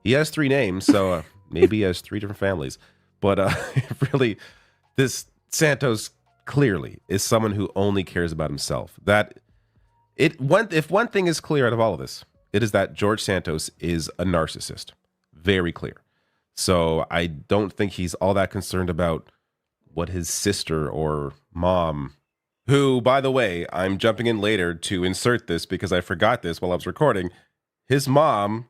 He has 3 names, so maybe he has 3 different families. But really, this Santos clearly is someone who only cares about himself. If one thing is clear out of all of this, it is that George Santos is a narcissist. Very clear. So I don't think he's all that concerned about what his sister or mom, who, by the way, I'm jumping in later to insert this because I forgot this while I was recording, his mom,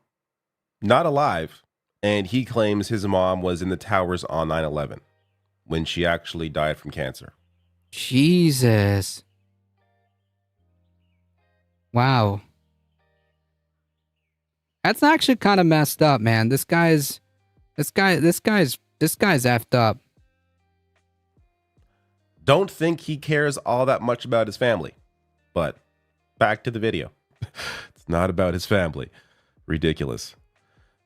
not alive, and he claims his mom was in the towers on 9/11 when she actually died from cancer. Jesus. Wow. That's actually kind of messed up, man. This guy's effed up. Don't think he cares all that much about his family. But back to the video. It's not about his family. Ridiculous.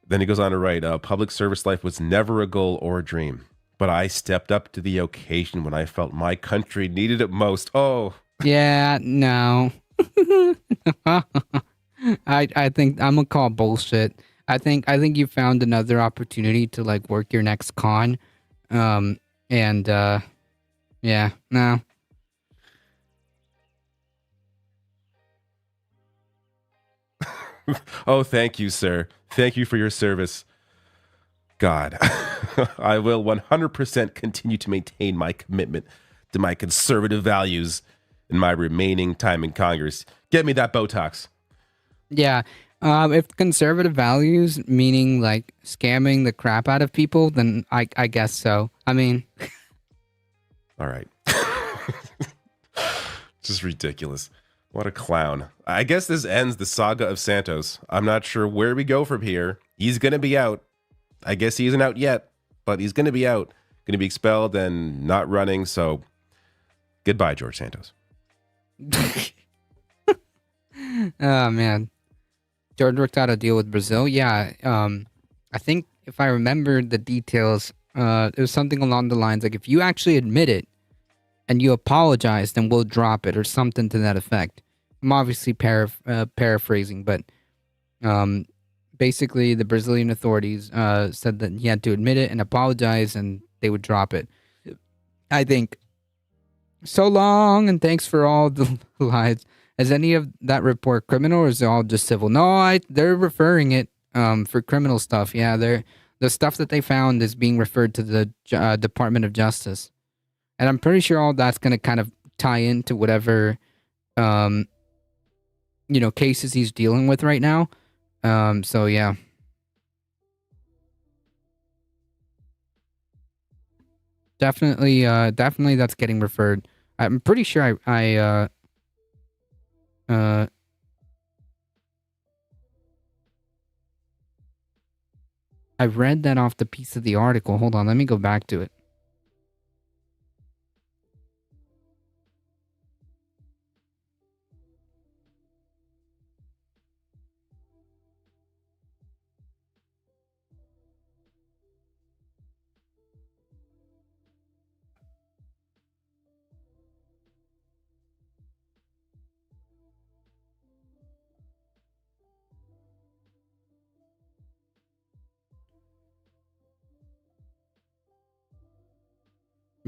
Then he goes on to write, public service life was never a goal or a dream, but I stepped up to the occasion when I felt my country needed it most. Oh. Yeah, no. I think I'm gonna call bullshit. I think you found another opportunity to like work your next con. Yeah, no. Oh, thank you, sir. Thank you for your service. God, I will 100% continue to maintain my commitment to my conservative values in my remaining time in Congress. Get me that Botox. Yeah. If conservative values, meaning like scamming the crap out of people, then I guess so. I mean, all right. Just ridiculous. What a clown. I guess this ends the saga of Santos. I'm not sure where we go from here. He's going to be out. I guess he isn't out yet, but he's going to be out. Going to be expelled and not running. So goodbye, George Santos. Oh, man. George worked out a deal with Brazil. Yeah. I think if I remember the details, it was something along the lines like, if you actually admit it and you apologize, then we'll drop it or something to that effect. I'm obviously paraphrasing, but basically the Brazilian authorities said that he had to admit it and apologize and they would drop it. I think, so long and thanks for all the lies. Is any of that report criminal or is it all just civil? No, they're referring it for criminal stuff. Yeah, the stuff that they found is being referred to the Department of Justice. And I'm pretty sure all that's going to kind of tie into whatever, cases he's dealing with right now. So, yeah. Definitely that's getting referred. I'm pretty sure I read that off the piece of the article. Hold on, let me go back to it.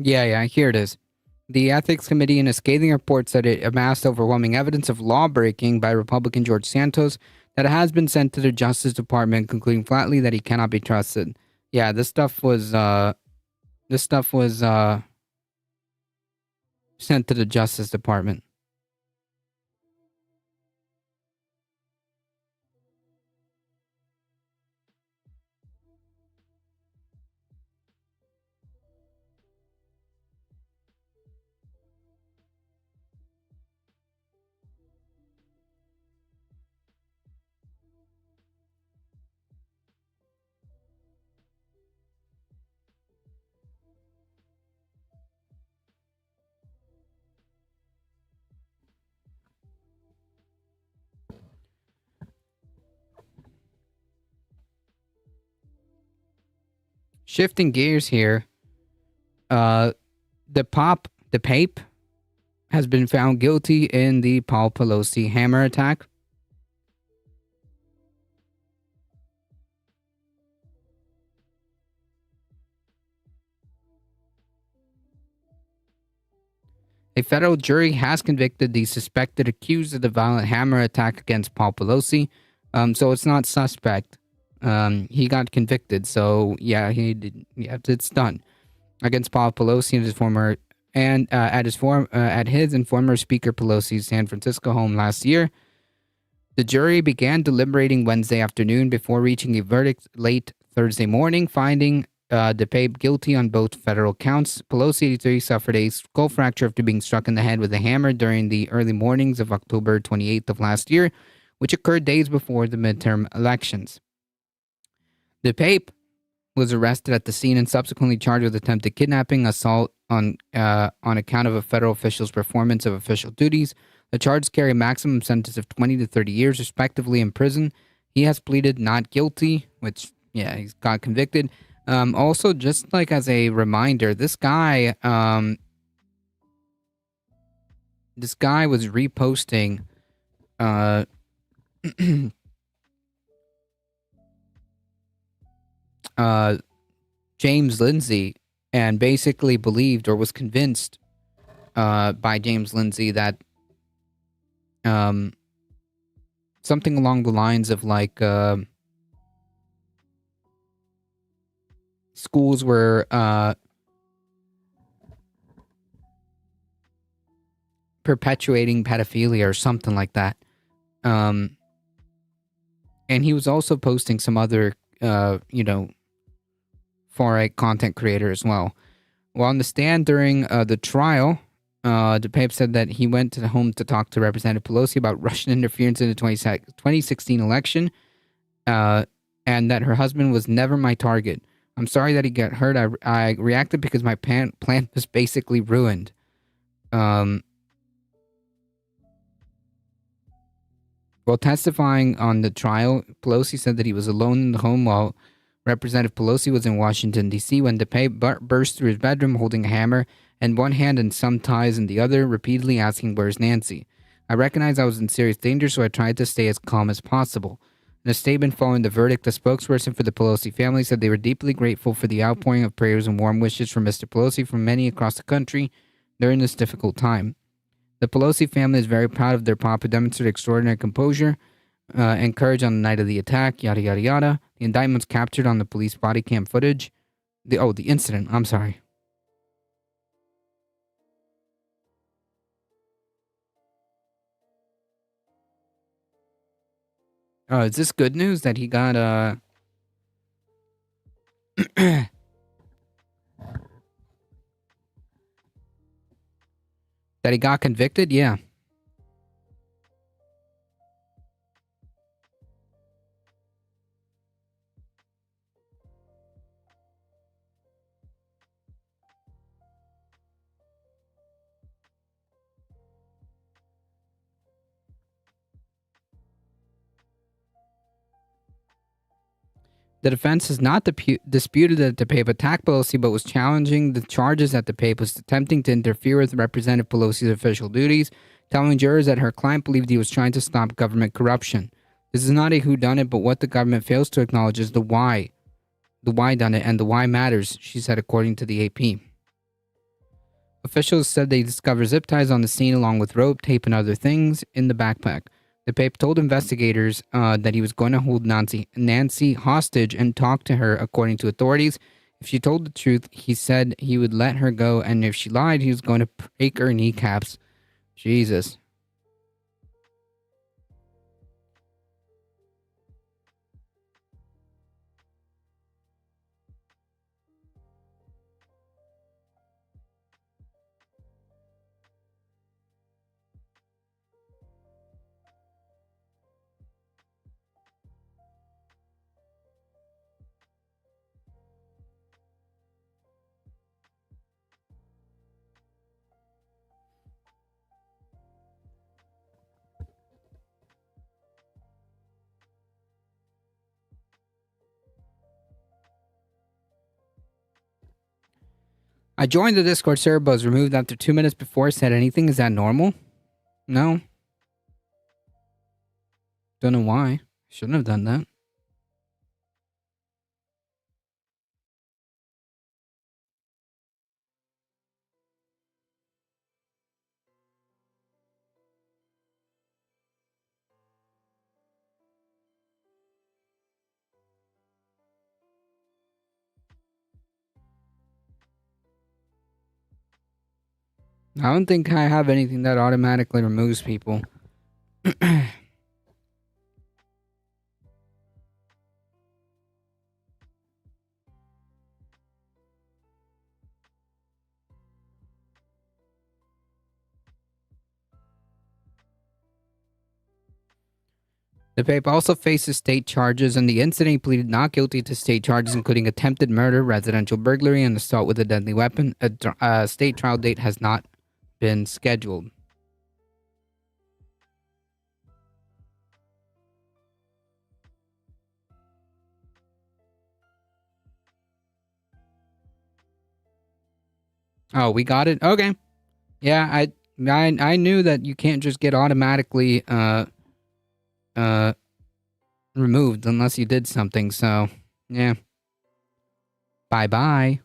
Yeah, here it is. The Ethics Committee, in a scathing report, said it amassed overwhelming evidence of law breaking by Republican George Santos that has been sent to the Justice Department, concluding flatly that he cannot be trusted. Yeah, this stuff was sent to the Justice Department. Shifting gears here, uh, the Pape has been found guilty in the Paul Pelosi hammer attack. A federal jury has convicted the suspected accused of the violent hammer attack against Paul Pelosi. So it's not suspect. He got convicted. So yeah, he did. Yeah, it's done against Paul Pelosi and his former at his and former Speaker Pelosi's San Francisco home last year. The jury began deliberating Wednesday afternoon before reaching a verdict late Thursday morning, finding DePape guilty on both federal counts. Pelosi, 83, suffered a skull fracture after being struck in the head with a hammer during the early mornings of October 28th of last year, which occurred days before the midterm elections. DePape was arrested at the scene and subsequently charged with attempted kidnapping, assault on account of a federal official's performance of official duties. The charges carry a maximum sentence of 20 to 30 years, respectively, in prison. He has pleaded not guilty, which, yeah, he's got convicted. Also, just like as a reminder, this guy was reposting James Lindsay and basically believed or was convinced by James Lindsay that something along the lines of like schools were perpetuating pedophilia or something like that. And he was also posting some other, far-right content creator as well. While on the stand during the trial, DePape said that he went to the home to talk to Representative Pelosi about Russian interference in the 2016 election, and that her husband was never my target. I'm sorry that he got hurt. I reacted because my plan was basically ruined. While testifying on the trial, Pelosi said that he was alone in the home while Representative Pelosi was in Washington, D.C. when DePape burst through his bedroom holding a hammer in one hand and some ties in the other, repeatedly asking, "Where's Nancy?" I recognized I was in serious danger, so I tried to stay as calm as possible. In a statement following the verdict, the spokesperson for the Pelosi family said they were deeply grateful for the outpouring of prayers and warm wishes from Mr. Pelosi from many across the country during this difficult time. The Pelosi family is very proud of their pop who demonstrated extraordinary composure and courage on the night of the attack, yada, yada, yada. The indictment's captured on the police body cam footage. The incident, I'm sorry. Is this good news that he got, that he got convicted? Yeah. The defense has not disputed that DePape attacked Pelosi, but was challenging the charges that DePape was attempting to interfere with Representative Pelosi's official duties, telling jurors that her client believed he was trying to stop government corruption. This is not a whodunit, but what the government fails to acknowledge is the why. The why done it, and the why matters, she said, according to the AP. Officials said they discovered zip ties on the scene along with rope, tape, and other things in the backpack. The Pape told investigators that he was going to hold Nancy hostage and talk to her, according to authorities. If she told the truth, he said he would let her go, and if she lied, he was going to break her kneecaps. Jesus. I joined the Discord server but was removed after 2 minutes before I said anything. Is that normal? No. Don't know why. Shouldn't have done that. I don't think I have anything that automatically removes people. The Pape also faces state charges. In the incident, he pleaded not guilty to state charges, including attempted murder, residential burglary, and assault with a deadly weapon. A state trial date has not been scheduled. Oh, we got it? Okay. Yeah, I knew that you can't just get automatically removed unless you did something, so yeah. Bye-bye.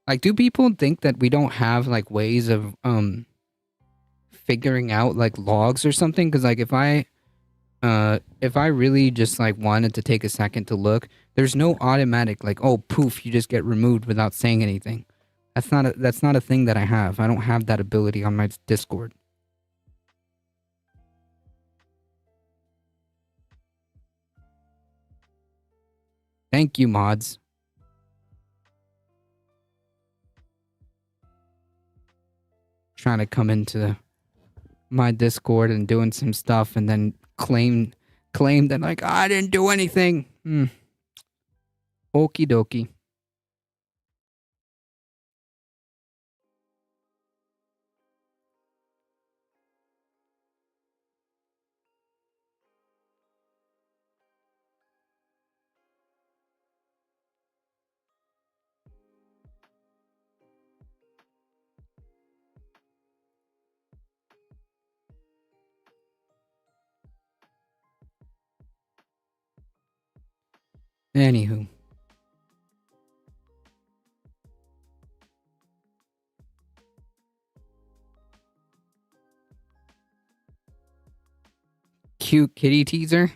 Like, do people think that we don't have like ways of figuring out like logs or something? Because like if I really just like wanted to take a second to look, there's no automatic like, oh poof, you just get removed without saying anything. That's not a thing that I have. I don't have that ability on my Discord. Thank you, mods. Trying to come into my Discord and doing some stuff and then claim that like I didn't do anything. Okie dokie. Anywho. Cute kitty teaser.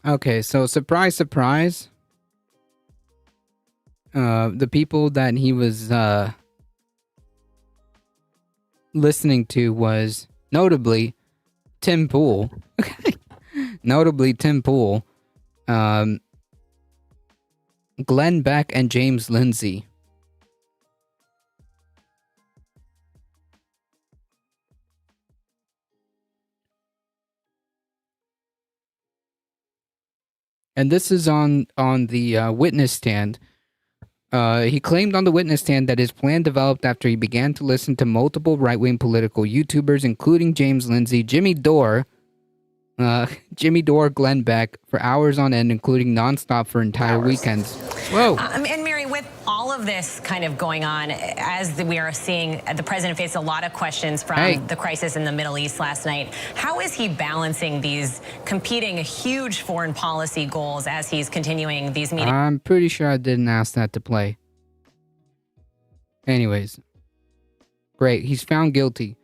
Okay, so surprise, surprise. the people that he was listening to was notably Tim Pool. Notably Tim Pool, um, Glenn Beck, and James Lindsay. And this is on the witness stand. He claimed on the witness stand that his plan developed after he began to listen to multiple right-wing political YouTubers, including James Lindsay, Jimmy Dore, Glenn Beck, for hours on end, including nonstop for entire weekends. Whoa. And Mary, with all of this kind of going on, as we are seeing, the president faced a lot of questions from the crisis in the Middle East last night. How is he balancing these competing huge foreign policy goals as he's continuing these meetings? I'm pretty sure I didn't ask that to play. Anyways. Great. He's found guilty.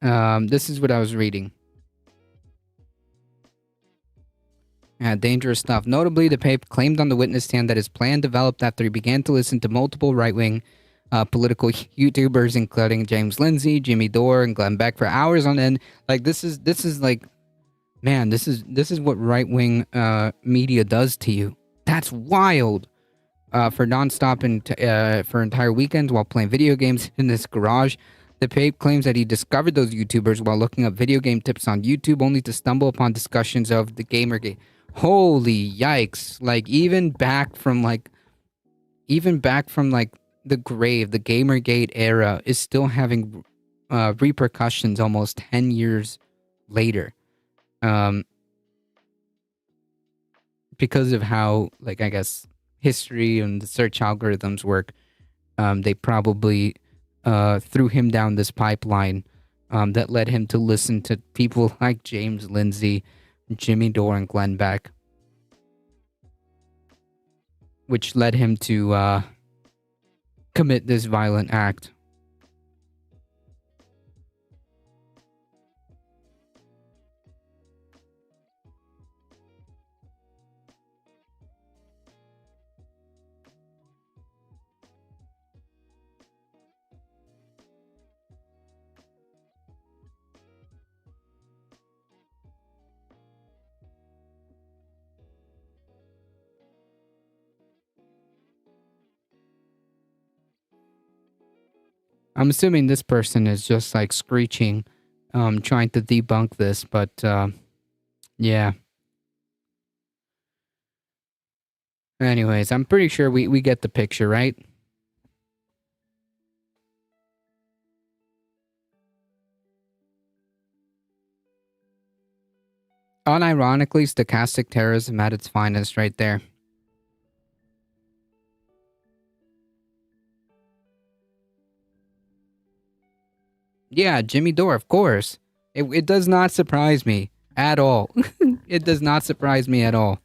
This is what I was reading. Dangerous stuff. Notably, the paper claimed on the witness stand that his plan developed after he began to listen to multiple right-wing political YouTubers, including James Lindsay, Jimmy Dore, and Glenn Beck, for hours on end. Like this is like, man, this is what right-wing media does to you. That's wild. For nonstop and for entire weekends while playing video games in this garage. The paper claims that he discovered those YouTubers while looking up video game tips on YouTube, only to stumble upon discussions of the Gamergate. Holy yikes. Like, even back from the grave, the Gamergate era is still having repercussions almost 10 years later. Because of how, like, I guess, history and the search algorithms work, they probably threw him down this pipeline that led him to listen to people like James Lindsay, Jimmy Dore, and Glenn Beck, which led him to commit this violent act. I'm assuming this person is just like screeching, trying to debunk this, but yeah. Anyways, I'm pretty sure we get the picture, right? Unironically, stochastic terrorism at its finest right there. Yeah, Jimmy Dore, of course. It does not surprise me at all. It does not surprise me at all.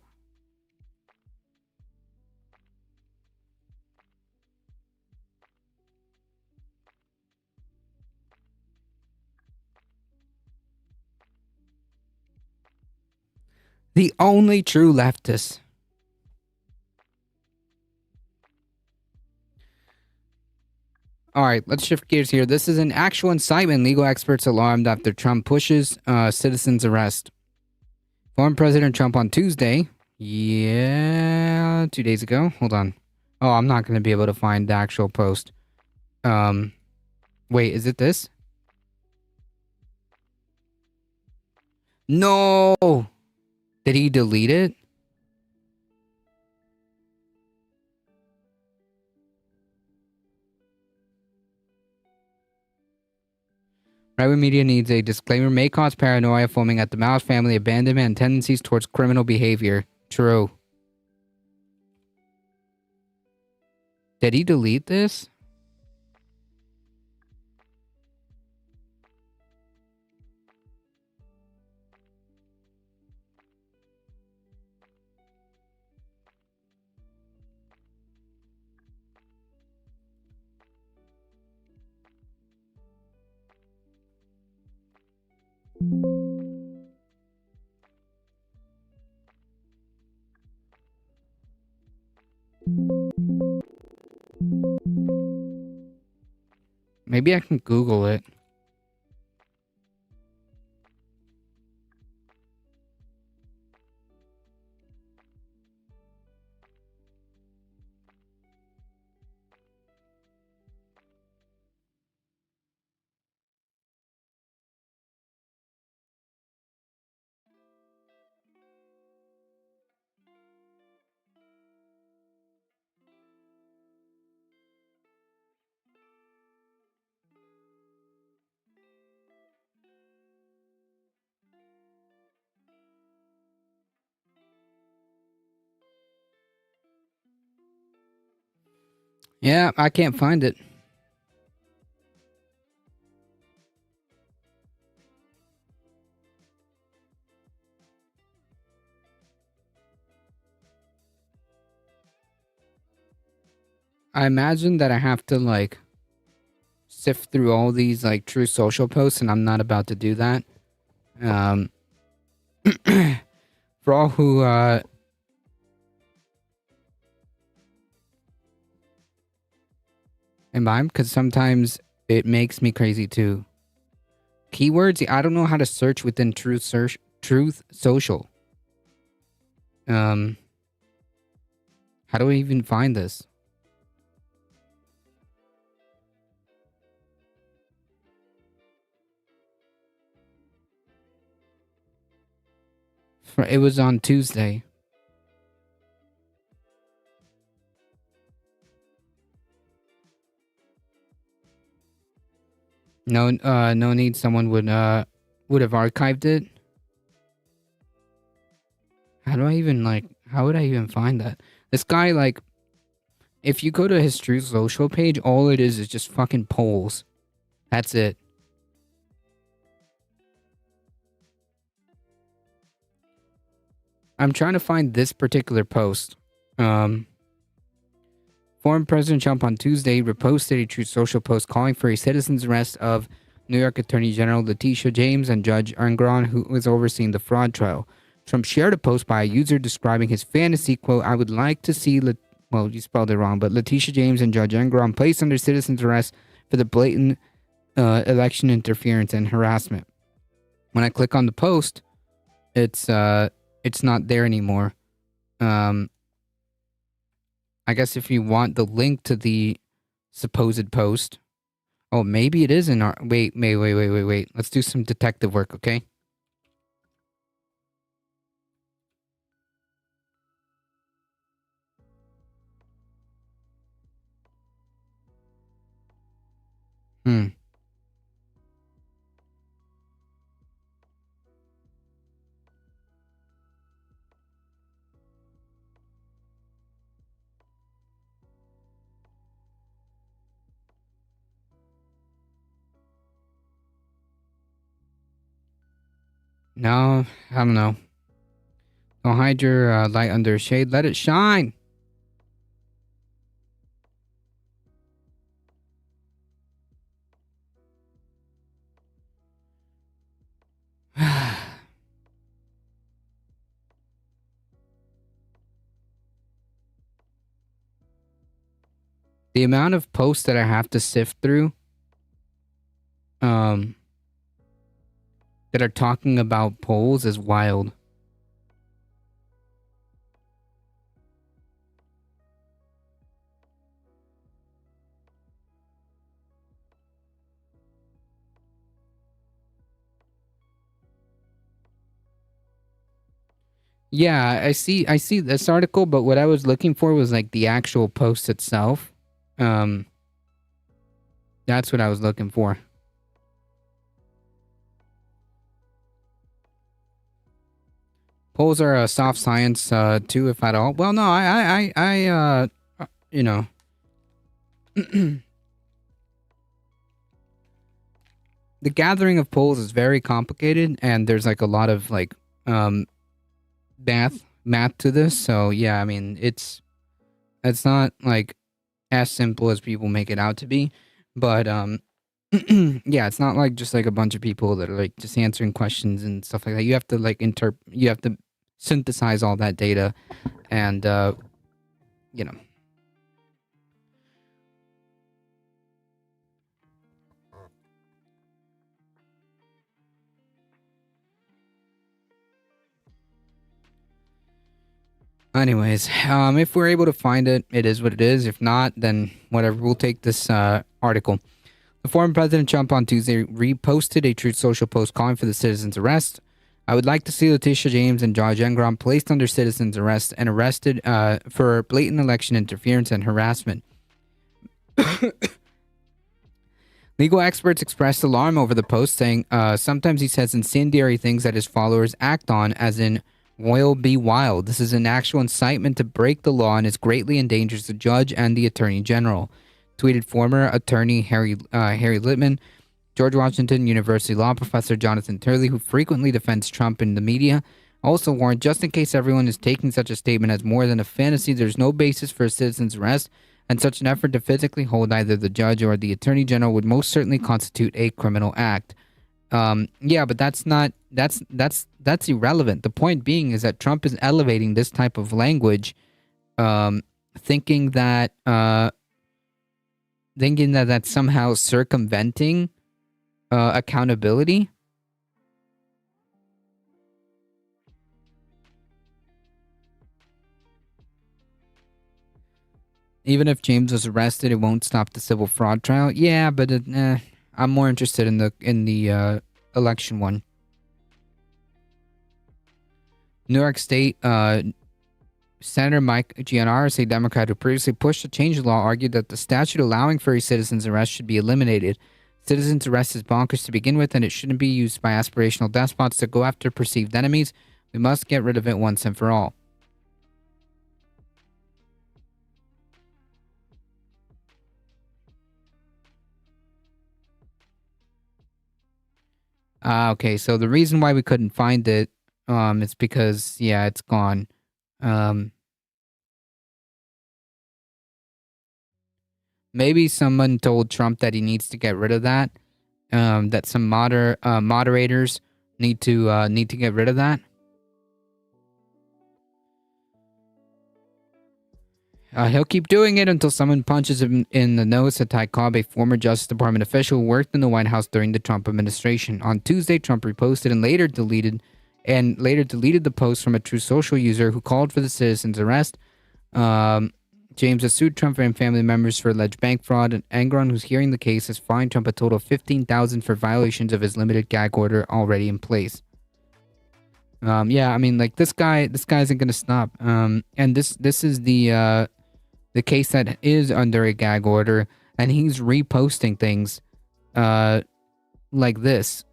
The only true leftist. All right, let's shift gears here. This is an actual incitement. Legal experts alarmed after Trump pushes citizens' arrest. Former President Trump on Tuesday. Yeah, 2 days ago. Hold on. Oh, I'm not going to be able to find the actual post. Wait, is it this? No! Did he delete it? Right-wing media needs a disclaimer. May cause paranoia, foaming at the mouth, family abandonment, and tendencies towards criminal behavior. True. Did he delete this? Maybe I can Google it. Yeah, I can't find it. I imagine that I have to like sift through all these like True Social posts, and I'm not about to do that. For all who am I? Because sometimes it makes me crazy too. Keywords, I don't know how to search within Truth Social. How do I even find this? It was on Tuesday. No need. Someone would have archived it. How do I even like? How would I even find that? This guy like, if you go to his True Social page, all it is just fucking polls. That's it. I'm trying to find this particular post. Former President Trump on Tuesday reposted a True Social post calling for a citizen's arrest of New York Attorney General Letitia James and Judge Engoron, who was overseeing the fraud trial. Trump shared a post by a user describing his fantasy, quote, "I would like to see," well, you spelled it wrong, but Letitia James and Judge Engoron placed under citizen's arrest for the blatant election interference and harassment. When I click on the post, it's not there anymore. I guess if you want the link to the supposed post. Oh, maybe it is in our... Wait. Let's do some detective work, okay? No, I don't know. Don't hide your light under a shade. Let it shine. The amount of posts that I have to sift through that are talking about polls is wild. Yeah, I see this article, but what I was looking for was like the actual post itself. That's what I was looking for. Polls are a soft science too, if at all. Well, no, I you know. The gathering of polls is very complicated, and there's like a lot of like math to this. So yeah, I mean it's not like as simple as people make it out to be, but yeah, it's not like just like a bunch of people that are like just answering questions and stuff like that. You have to like you have to synthesize all that data, and you know. Anyways, if we're able to find it, it is what it is. If not, then whatever. We'll take this article. The former President Trump on Tuesday reposted a Truth Social post calling for the citizen's arrest. I would like to see Letitia James and George Engram placed under citizen's arrest and arrested for blatant election interference and harassment. Legal experts expressed alarm over the post, saying sometimes he says incendiary things that his followers act on, as in "Royal be wild." This is an actual incitement to break the law and is greatly endangers the judge and the attorney general, tweeted former attorney Harry Litman. George Washington University law professor Jonathan Turley, who frequently defends Trump in the media, also warned, just in case everyone is taking such a statement as more than a fantasy, there's no basis for a citizen's arrest, and such an effort to physically hold either the judge or the attorney general would most certainly constitute a criminal act. Yeah, but that's irrelevant. The point being is that Trump is elevating this type of language, thinking that that's somehow circumventing accountability. Even if James was arrested, it won't stop the civil fraud trial. Yeah, but I'm more interested in the election one. New York State Senator Mike Gianaris, a Democrat who previously pushed to change the law, argued that the statute allowing for a citizen's arrest should be eliminated. Citizen's arrest is bonkers to begin with, and it shouldn't be used by aspirational despots to go after perceived enemies. We must get rid of it once and for all. Okay, so the reason why we couldn't find it is because, yeah, it's gone. Maybe someone told Trump that he needs to get rid of that. That some moderators need to get rid of that. He'll keep doing it until someone punches him in the nose, said Ty Cobb, a former Justice Department official who worked in the White House during the Trump administration. On Tuesday, Trump reposted and later deleted the post from a Truth Social user who called for the citizen's arrest. James has sued Trump and family members for alleged bank fraud, and Engram, who's hearing the case, has fined Trump a total of $15,000 for violations of his limited gag order already in place. Yeah, I mean, like, this guy isn't gonna stop. And this is the case that is under a gag order, and he's reposting things like this.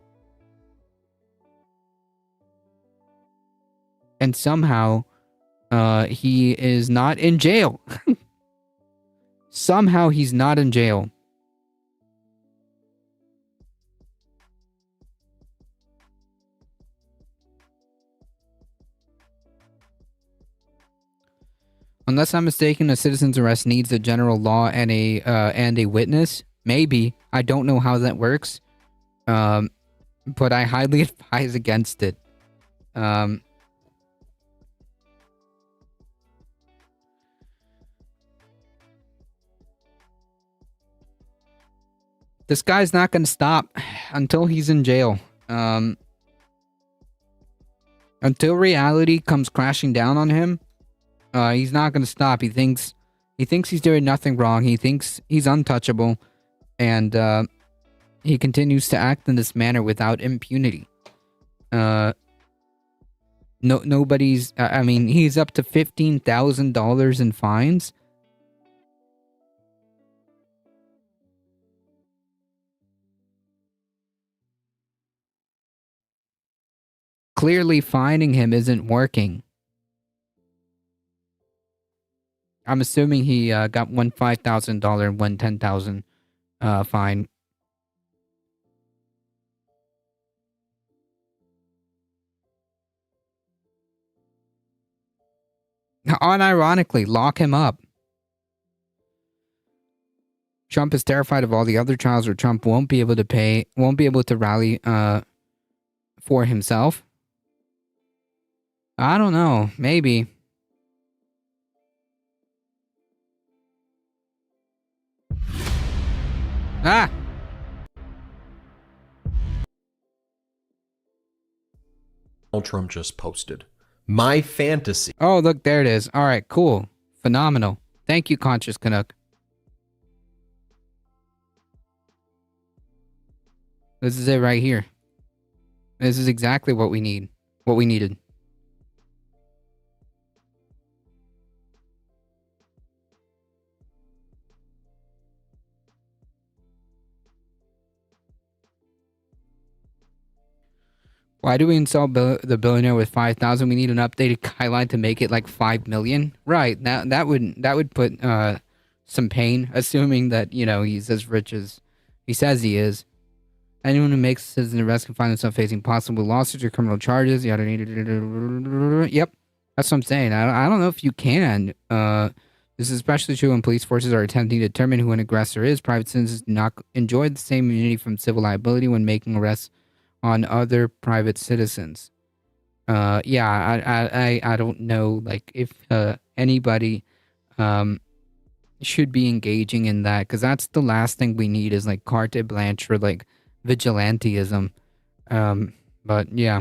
And somehow he is not in jail. Somehow he's not in jail. Unless I'm mistaken, a citizen's arrest needs a general law and a witness. Maybe. I don't know how that works. But I highly advise against it. This guy's not going to stop until he's in jail. Until reality comes crashing down on him, he's not going to stop. He thinks he's doing nothing wrong. He thinks he's untouchable, and he continues to act in this manner without impunity. Nobody's. I mean, he's up to $15,000 in fines. Clearly, fining him isn't working. I'm assuming he got one $5,000 and one $10,000 fine. Unironically, lock him up. Trump is terrified of all the other trials where Trump won't be able to rally for himself. I don't know. Maybe. Ah! Donald Trump just posted. My fantasy. Oh, look, there it is. All right, cool. Phenomenal. Thank you, Conscious Canuck. This is it right here. This is exactly what we need. What we needed. Why do we insult the billionaire with 5,000? We need an updated guideline to make it like 5 million. Right. That would put some pain, assuming that, you know, he's as rich as he says he is. Anyone who makes a citizen arrest can find themselves facing possible lawsuits or criminal charges. Yada, yada, yada. Yep. That's what I'm saying. I don't know if you can. This is especially true when police forces are attempting to determine who an aggressor is. Private citizens do not enjoy the same immunity from civil liability when making arrests on other private citizens. Yeah, I don't know, like, if anybody should be engaging in that, because that's the last thing we need is like carte blanche or like vigilantism. But yeah,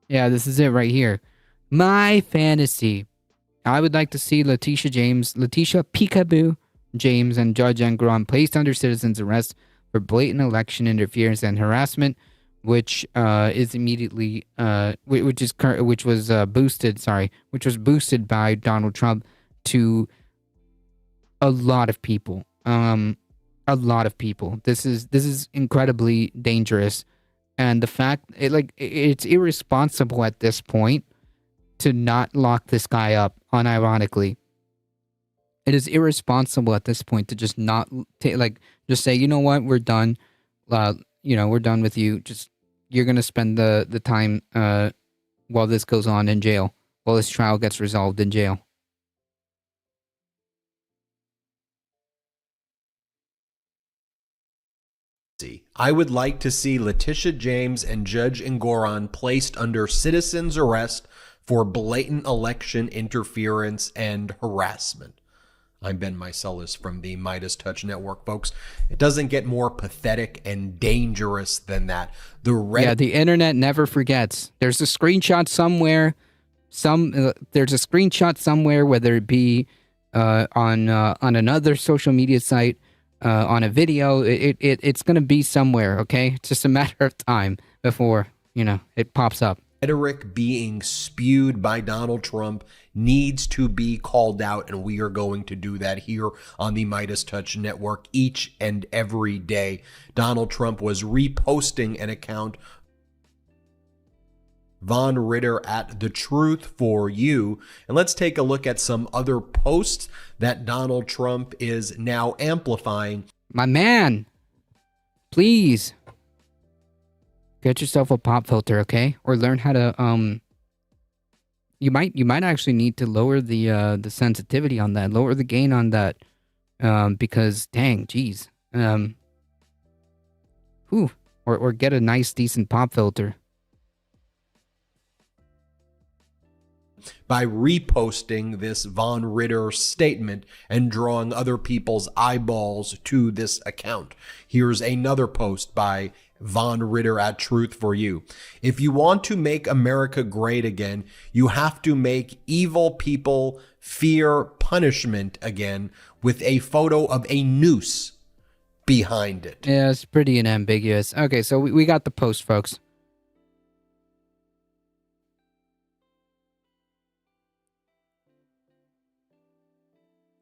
this is it right here. My fantasy. I would like to see Letitia Peekaboo James and Judge Engoron placed under citizen's arrest for blatant election interference and harassment, which is immediately which was boosted by Donald Trump to a lot of people. A lot of people. This is incredibly dangerous, and the fact it's irresponsible at this point to not lock this guy up. Unironically, it is irresponsible at this point to just not just say, you know what, we're done. We're done with you. Just you're gonna spend the time while this goes on in jail, while this trial gets resolved in jail. I would like to see Letitia James and Judge Engoron placed under citizen's arrest for blatant election interference and harassment. I'm Ben Meiselas from the Midas Touch Network, folks. It doesn't get more pathetic and dangerous than that. The internet never forgets. There's a screenshot somewhere. There's a screenshot somewhere, whether it be on another social media site, on a video. It's going to be somewhere, okay? It's just a matter of time before, it pops up. Rhetoric being spewed by Donald Trump needs to be called out, and we are going to do that here on the Midas Touch Network each and every day. Donald Trump was reposting an account, Von Ritter at The Truth for You. And let's take a look at some other posts that Donald Trump is now amplifying. My man, please get yourself a pop filter, okay? Or learn how to you might actually need to lower the sensitivity on that, lower the gain on that, because dang, geez, or get a nice decent pop filter. By reposting this Von Ritter statement and drawing other people's eyeballs to this account. Here's another post by Von Ritter at Truth for You. If you want to make America great again, you have to make evil people fear punishment again, with a photo of a noose behind it. Yeah, it's pretty unambiguous. Okay, so we got the post, folks.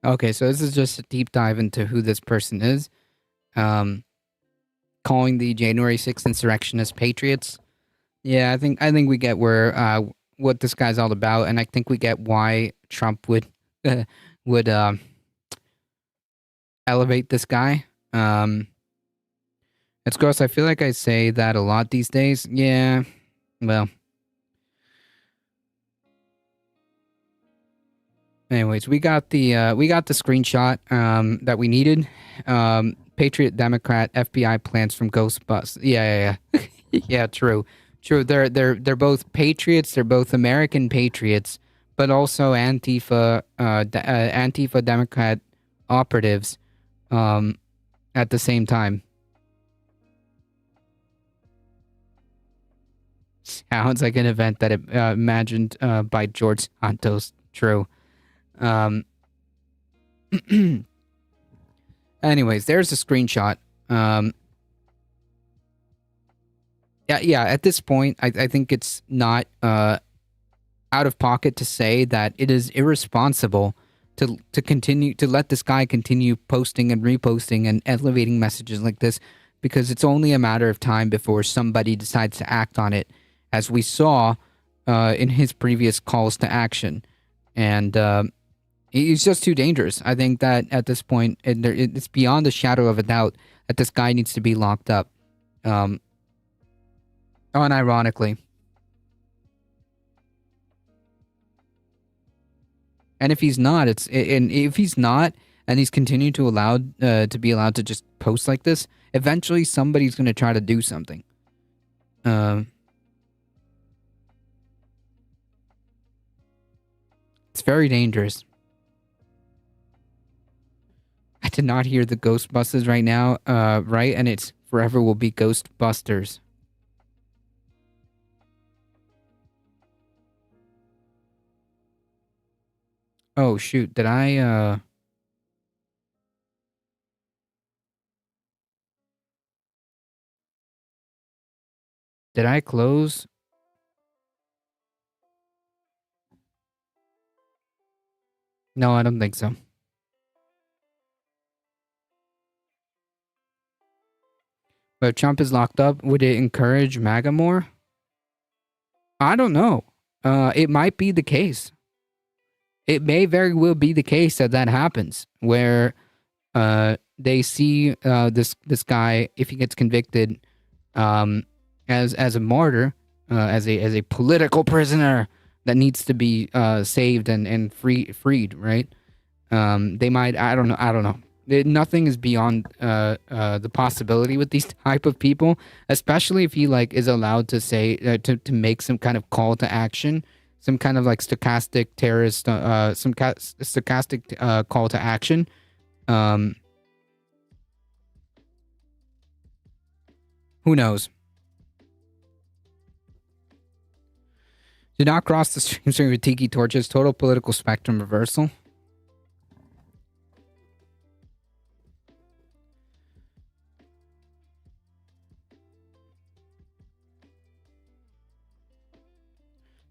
Okay, so this is just a deep dive into who this person is. Calling the January 6th insurrectionists patriots. Yeah, I think we get what this guy's all about, and I think we get why Trump would elevate this guy. It's gross. I feel like I say that a lot these days. Yeah, well. Anyways, we got the screenshot that we needed. Patriot Democrat FBI plans from Ghostbusters. Yeah. Yeah, true. They're both patriots. They're both American patriots, but also Antifa Democrat operatives at the same time. Sounds like an event that imagined by George Santos. True. Um, anyways, there's a screenshot. Yeah. At this point, I think it's not out of pocket to say that it is irresponsible to continue to let this guy continue posting and reposting and elevating messages like this, because it's only a matter of time before somebody decides to act on it, as we saw in his previous calls to action. And he's just too dangerous. I think that at this point, it's beyond a shadow of a doubt that this guy needs to be locked up. Unironically. And if he's not, and he's continued to be allowed to just post like this, eventually somebody's going to try to do something. It's very dangerous. I did not hear the Ghostbusters right now, right? And it's forever will be Ghostbusters. Oh, shoot. Did I close? No, I don't think so. But Trump is locked up. Would it encourage MAGA more? I don't know. It might be the case. It may very well be the case that happens, where they see this guy, if he gets convicted, as a martyr, as a political prisoner that needs to be saved and freed, right? They might. I don't know. Nothing is beyond the possibility with these type of people, especially if he is allowed to say to make some kind of call to action, some kind of stochastic terrorist, stochastic call to action. Who knows? Do not cross the stream with tiki torches. Total political spectrum reversal.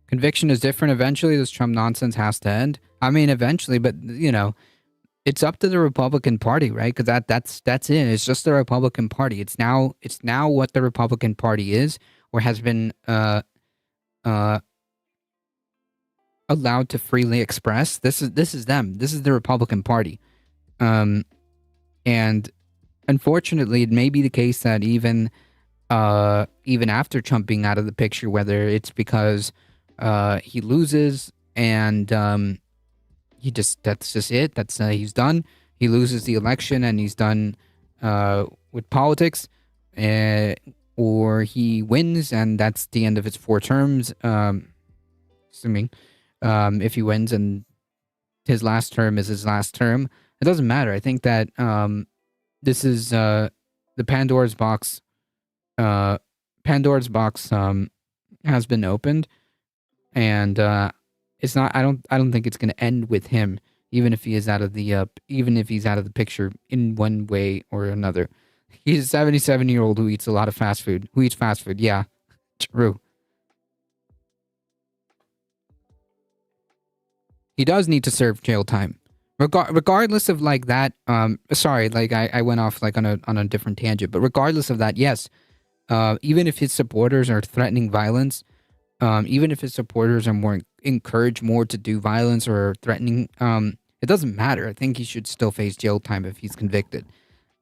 Conviction is different. Eventually, this Trump nonsense has to end. I mean, eventually, but it's up to the Republican Party, right? Because that's it. It's just the Republican Party. It's now what the Republican Party is, or has been allowed to freely express. This is them. This is the Republican Party. And unfortunately, it may be the case that even after Trump being out of the picture, whether it's because he loses and that's just it. That's he's done. He loses the election and he's done with politics, or he wins and that's the end of his 4 terms. Assuming if he wins and his last term is his last term, it doesn't matter. I think that this is the Pandora's box. Pandora's box has been opened. And it's not. I don't think it's going to end with him, even if he is out of the picture in one way or another. He's a 77-year-old who eats a lot of fast food. Who eats fast food? Yeah, true. He does need to serve jail time, regardless of that. Sorry, I went off on a different tangent, but regardless of that, yes. Even if his supporters are threatening violence. Even if his supporters are more encouraged more to do violence or threatening, it doesn't matter. I think he should still face jail time if he's convicted.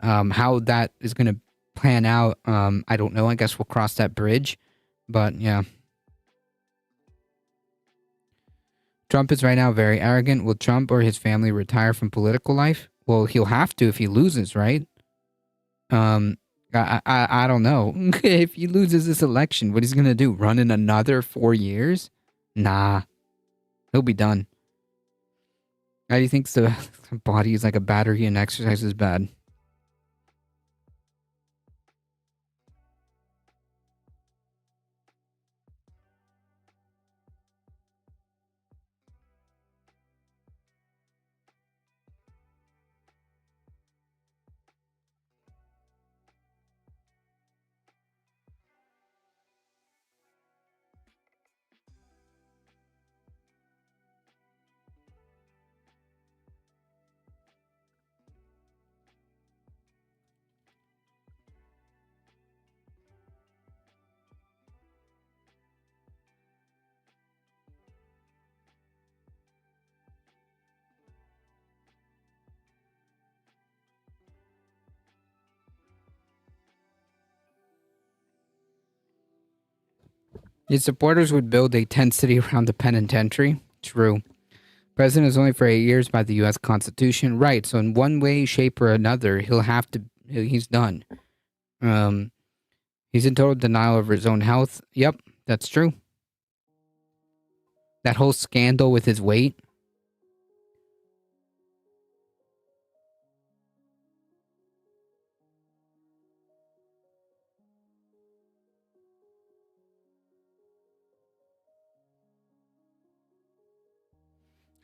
How that is going to plan out, I don't know. I guess we'll cross that bridge. But yeah. Trump is right now very arrogant. Will Trump or his family retire from political life? Well, he'll have to if he loses, right? I don't know. If he loses this election, what he's gonna do? Run in another 4 years? Nah. He'll be done. How do you think the body is like a battery and exercise is bad? His supporters would build a tent city around the penitentiary. True. President is only for 8 years by the U.S. Constitution. Right, so in one way, shape, or another, he's done. He's in total denial of his own health. Yep, that's true. That whole scandal with his weight.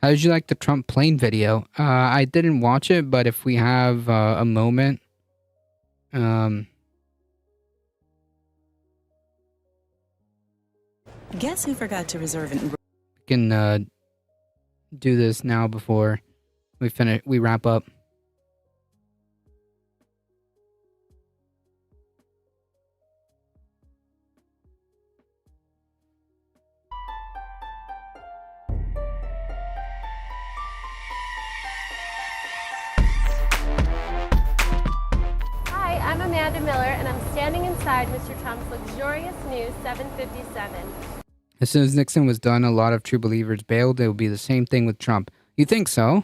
How did you like the Trump plane video? I didn't watch it, but if we have a moment, Guess who forgot to reserve an Uber? we can do this now before we wrap up. Hi, I'm Amanda Miller, and I'm standing inside Mr. Trump's luxurious new 757. As soon as Nixon was done, a lot of true believers bailed. It would be the same thing with Trump. You think so?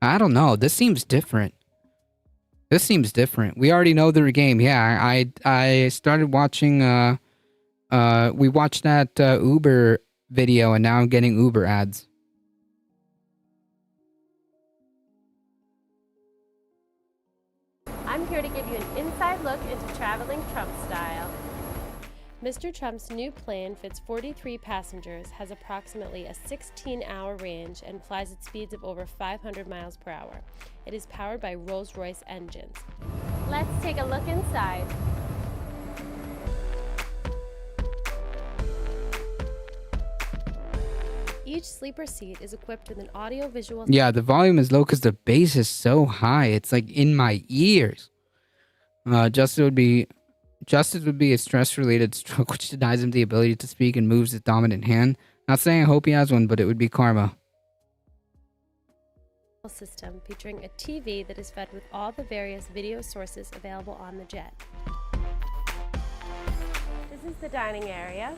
I don't know. This seems different. We already know the game. Yeah, I started watching. We watched that Uber video, and now I'm getting Uber ads. I'm here to give you an inside look into traveling Trump style. Mr. Trump's new plane fits 43 passengers, has approximately a 16-hour range, and flies at speeds of over 500 miles per hour. It is powered by Rolls-Royce engines. Let's take a look inside. Each sleeper seat is equipped with an audio-visual... Yeah, the volume is low because the bass is so high. It's like in my ears. Justice would be a stress-related stroke which denies him the ability to speak and moves his dominant hand. Not saying I hope he has one, but it would be karma. System featuring a TV that is fed with all the various video sources available on the jet. This is the dining area.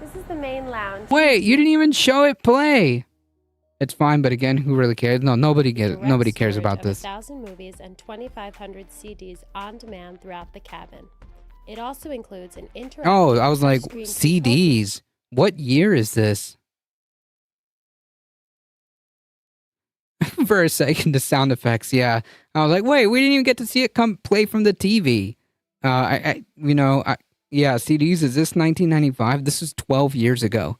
This is the main lounge. Wait, you didn't even show it play. It's fine, but again, who really cares? No, nobody cares about this. 1,000 movies and 2,500 CDs on demand throughout the cabin. It also includes an interactive... Oh, I was like, CDs. What year is this? For a second, the sound effects, yeah. I was like, wait, we didn't even get to see it come play from the TV. Yeah, CDs, is this 1995? This was 12 years ago.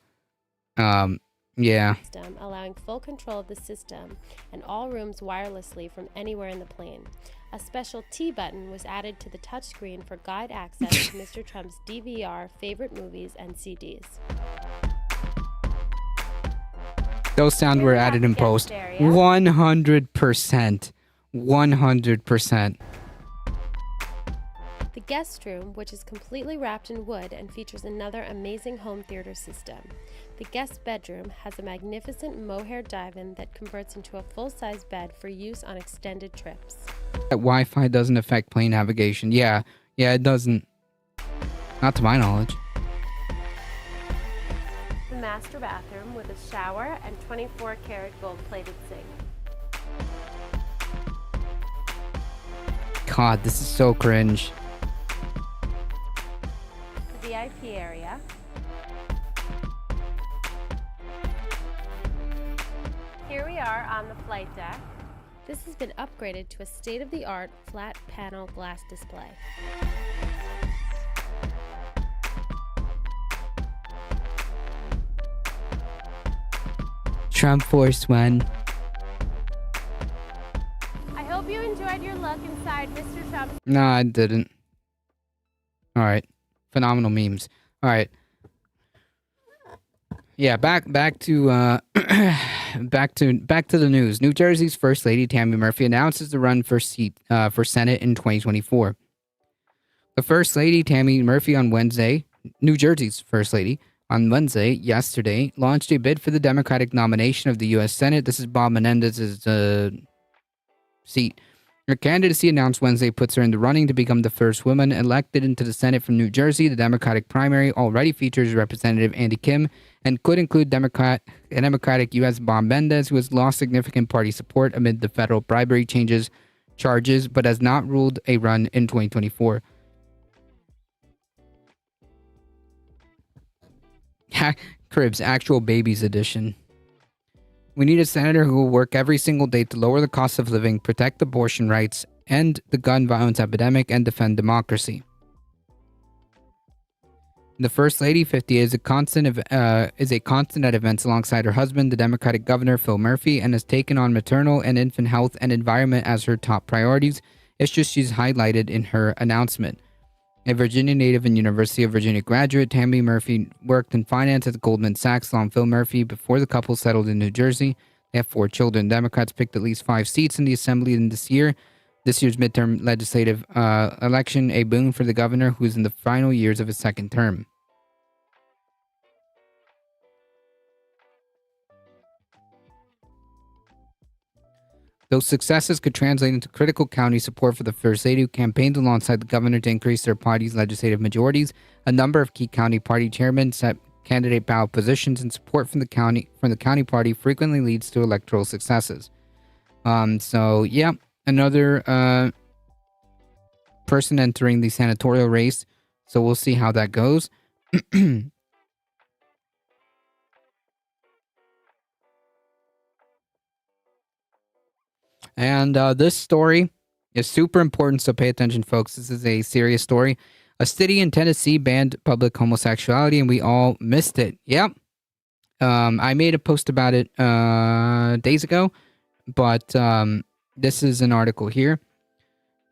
Yeah. Allowing full control of the system and all rooms wirelessly from anywhere in the plane. A special T button was added to the touchscreen for guide access to Mr. Trump's DVR favorite movies and CDs. Those sounds were added in post. 100%. 100%. The guest room, which is completely wrapped in wood and features another amazing home theater system. The guest bedroom has a magnificent mohair divan that converts into a full-size bed for use on extended trips. That Wi-Fi doesn't affect plane navigation. Yeah, it doesn't. Not to my knowledge. The master bathroom with a shower and 24-karat gold-plated sink. God, this is so cringe. The VIP area. Here we are on the flight deck. This has been upgraded to a state-of-the-art flat panel glass display. Trump Force One. I hope you enjoyed your look inside Mr. Trump's... No, I didn't. All right. Phenomenal memes. All right. Yeah, back to back to the news. New Jersey's First Lady Tammy Murphy announces the run for Senate in 2024. The First Lady Tammy Murphy on Wednesday, New Jersey's First Lady, on Wednesday, yesterday, launched a bid for the Democratic nomination of the U.S. Senate. This is Bob Menendez's seat. Her candidacy announced Wednesday puts her in the running to become the first woman elected into the Senate from New Jersey. The Democratic primary already features Representative Andy Kim and could include Democratic U.S. Bob Menendez, who has lost significant party support amid the federal bribery charges, but has not ruled a run in 2024. Cribs, Actual Babies Edition. We need a senator who will work every single day to lower the cost of living, protect abortion rights, end the gun violence epidemic, and defend democracy. The First Lady, 50, is a constant at events alongside her husband, the Democratic Governor Phil Murphy, and has taken on maternal and infant health and environment as her top priorities, issues she's highlighted in her announcement. A Virginia native and University of Virginia graduate, Tammy Murphy worked in finance at Goldman Sachs along Phil Murphy before the couple settled in New Jersey. They have 4 children. Democrats picked at least 5 seats in the assembly in this year's midterm legislative election, a boon for the governor who's in the final years of his second term. Those successes could translate into critical county support for the First Lady, who campaigned alongside the governor to increase their party's legislative majorities. A number of key county party chairmen set candidate ballot positions, and support from the county party frequently leads to electoral successes. So yeah, another person entering the senatorial race. So we'll see how that goes. And this story is super important, so pay attention, folks. This is a serious story. A city in Tennessee banned public homosexuality, and we all missed it. Yep. I made a post about it days ago, but this is an article here.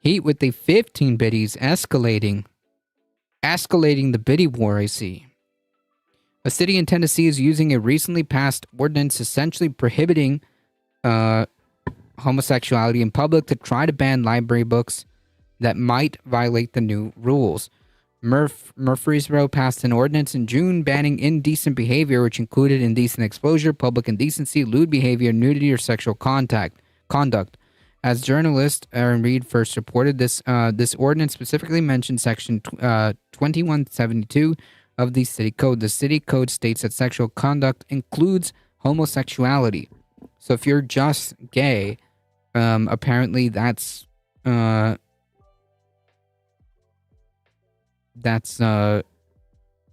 Heat with the 15 biddies escalating the biddy war, I see. A city in Tennessee is using a recently passed ordinance essentially prohibiting homosexuality in public to try to ban library books that might violate the new rules. Murfreesboro passed an ordinance in June banning indecent behavior, which included indecent exposure, public indecency, lewd behavior, nudity, or sexual conduct. As journalist Aaron Reed first reported, this ordinance specifically mentioned Section 2172 of the City Code. The City Code states that sexual conduct includes homosexuality. So if you're just gay, apparently that's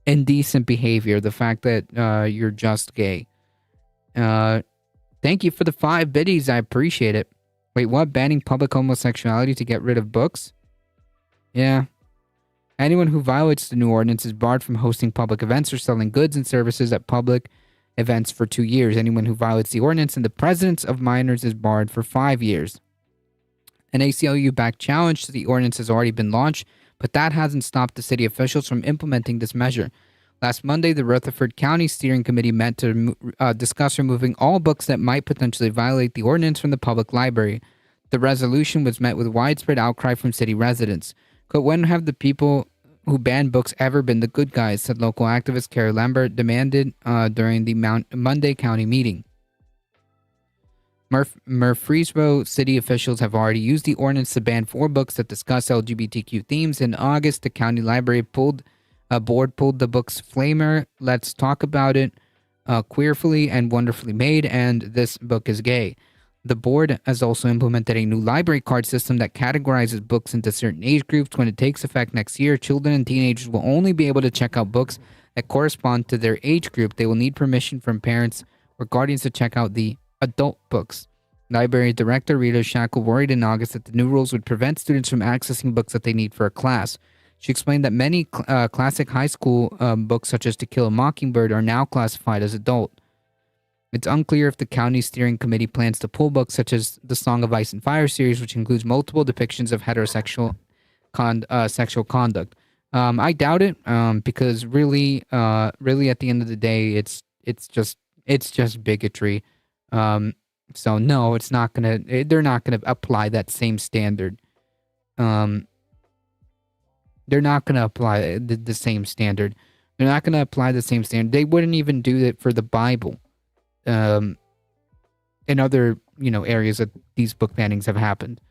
indecent behavior. The fact that you're just gay. Thank you for the 5 biddies. I appreciate it. Wait, what? Banning public homosexuality to get rid of books? Yeah. Anyone who violates the new ordinance is barred from hosting public events or selling goods and services at public events for 2 years. Anyone who violates the ordinance and the presence of minors is barred for 5 years. An ACLU-backed challenge to the ordinance has already been launched, but that hasn't stopped the city officials from implementing this measure. Last Monday, the Rutherford County Steering Committee met to discuss removing all books that might potentially violate the ordinance from the public library. The resolution was met with widespread outcry from city residents. But when have the people who banned books ever been the good guys, said local activist Carrie Lambert demanded during the Monday County meeting. Murfreesboro city officials have already used the ordinance to ban 4 books that discuss LGBTQ themes. In August, the county library board pulled the books Flamer, Let's Talk About It, Queerfully and Wonderfully Made, and This Book is Gay. The board has also implemented a new library card system that categorizes books into certain age groups. When it takes effect next year, children and teenagers will only be able to check out books that correspond to their age group. They will need permission from parents or guardians to check out the adult books. Library director Rita Shackle worried in August that the new rules would prevent students from accessing books that they need for a class. She explained that many classic high school books, such as To Kill a Mockingbird, are now classified as adult. It's unclear if the county steering committee plans to pull books such as the Song of Ice and Fire series, which includes multiple depictions of heterosexual sexual conduct. I doubt it, because really at the end of the day, it's just bigotry. So no, it's not gonna. They're not gonna apply that same standard. They're not gonna apply the same standard. They're not going to apply the same standard. They wouldn't even do it for the Bible. In other, areas that these book bannings have happened.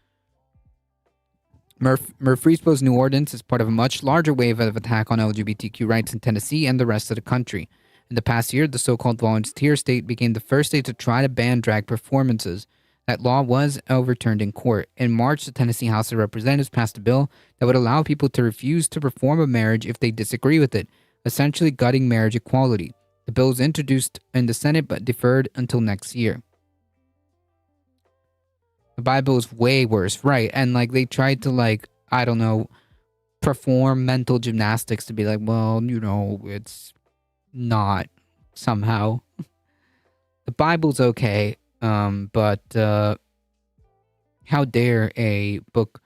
Murfreesboro's new ordinance is part of a much larger wave of attack on LGBTQ rights in Tennessee and the rest of the country. In the past year, the so-called volunteer state became the first state to try to ban drag performances. That law was overturned in court. In March, the Tennessee House of Representatives passed a bill that would allow people to refuse to perform a marriage if they disagree with it, essentially gutting marriage equality. The bill was introduced in the Senate but deferred until next year. The Bible is way worse, right? And they tried to perform mental gymnastics to be like, well, it's not somehow. The Bible's okay, but how dare a book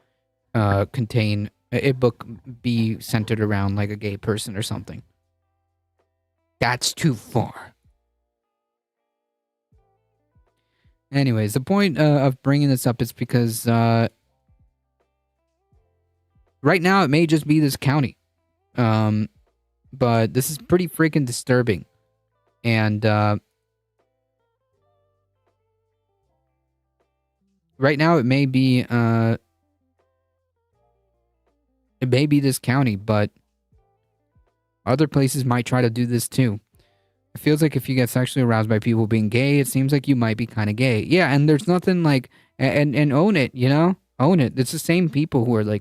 be centered around a gay person or something? That's too far. Anyways, the point of bringing this up is because right now it may just be this county. But this is pretty freaking disturbing. And right now it may be this county, but other places might try to do this too. It feels like if you get sexually aroused by people being gay, it seems like you might be kind of gay. Yeah, and there's nothing and own it, Own it. It's the same people who are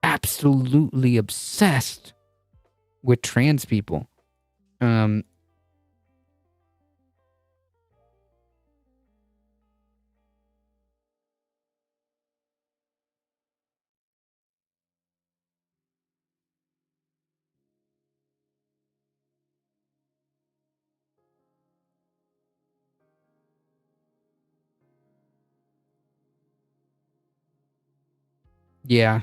absolutely obsessed with trans people. Yeah.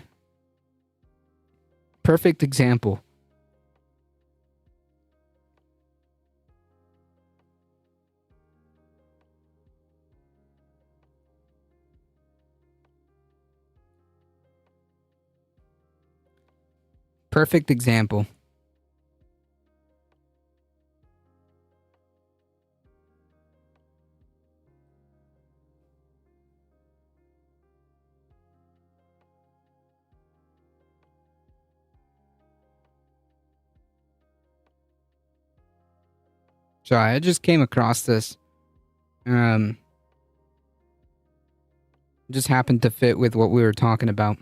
Perfect example. Perfect example. So I just came across this. Just happened to fit with what we were talking about.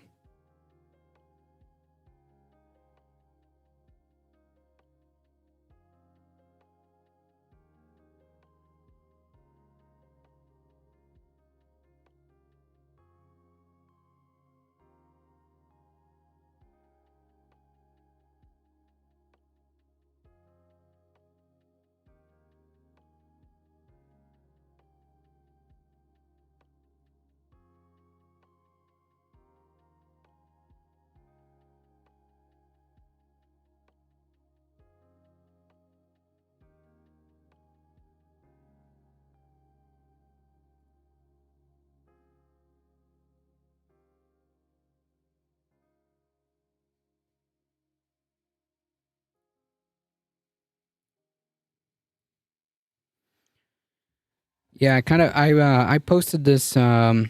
Yeah, I posted this about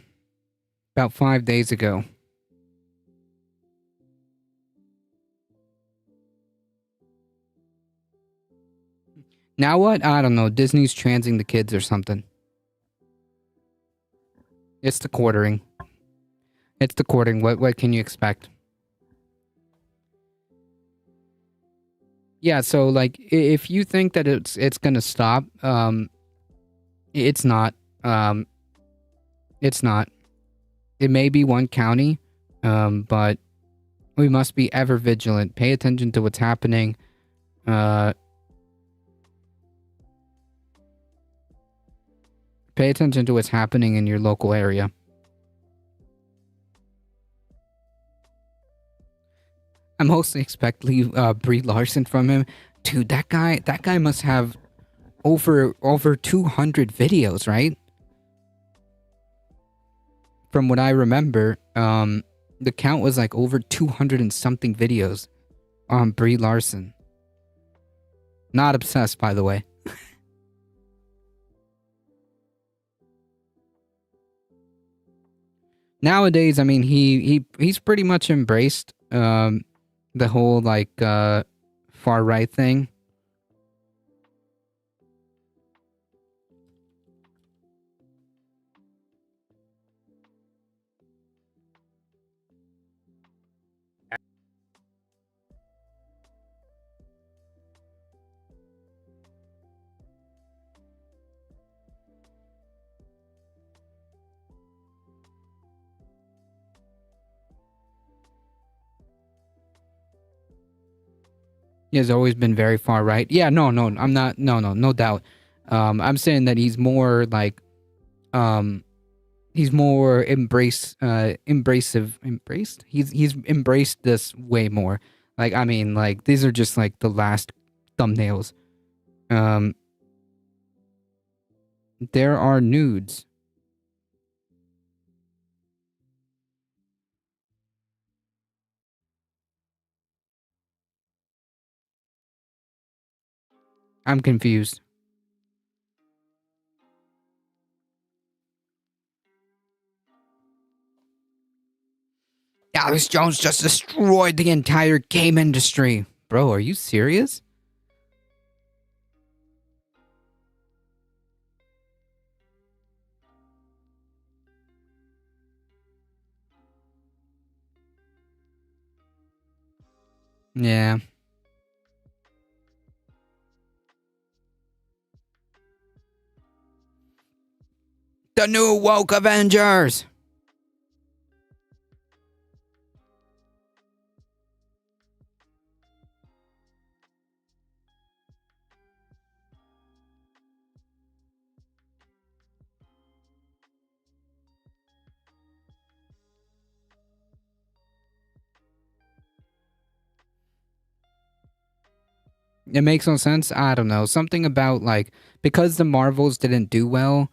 5 days ago. Now what? I don't know. Disney's transing the kids or something. It's the quartering. It's the courting. What can you expect? Yeah, so if you think that it's gonna stop, it's not. It's not. It may be one county, but we must be ever vigilant. Pay attention to what's happening. Pay attention to what's happening in your local area. I mostly expect Brie Larson from him. Dude, that guy must have over 200 videos, right? From what I remember, the count was over 200 and something videos on Brie Larson. Not obsessed, by the way. Nowadays, I mean, he's pretty much embraced the whole like far right thing. He has always been very far right. Yeah, no, I'm not. No doubt. I'm saying that he's more like, he's more embraced. He's embraced this way more. Like, I mean, like these are just like the last thumbnails. There are nudes. I'm confused. Alex Jones just destroyed the entire game industry. Bro, are you serious? Yeah. The new woke Avengers. It makes no sense. I don't know. Something about like because the Marvels didn't do well,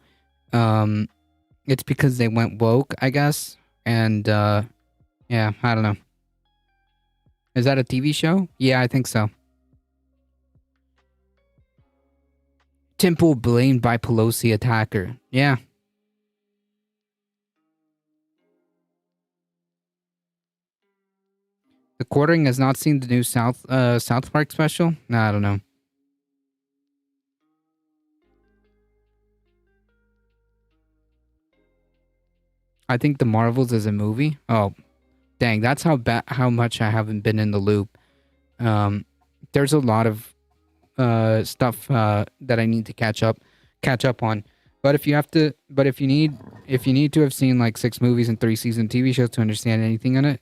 it's because they went woke, I guess. And yeah, I don't know. Is that a TV show? Yeah, I think so. Temple blamed by Pelosi attacker. Yeah. The Quartering has not seen the new South Park special? Nah, I don't know. I think The Marvels is a movie. Oh, dang, that's how much I haven't been in the loop. There's a lot of stuff that I need to catch up on. But if you need to have seen like 6 movies and 3 season TV shows to understand anything in it.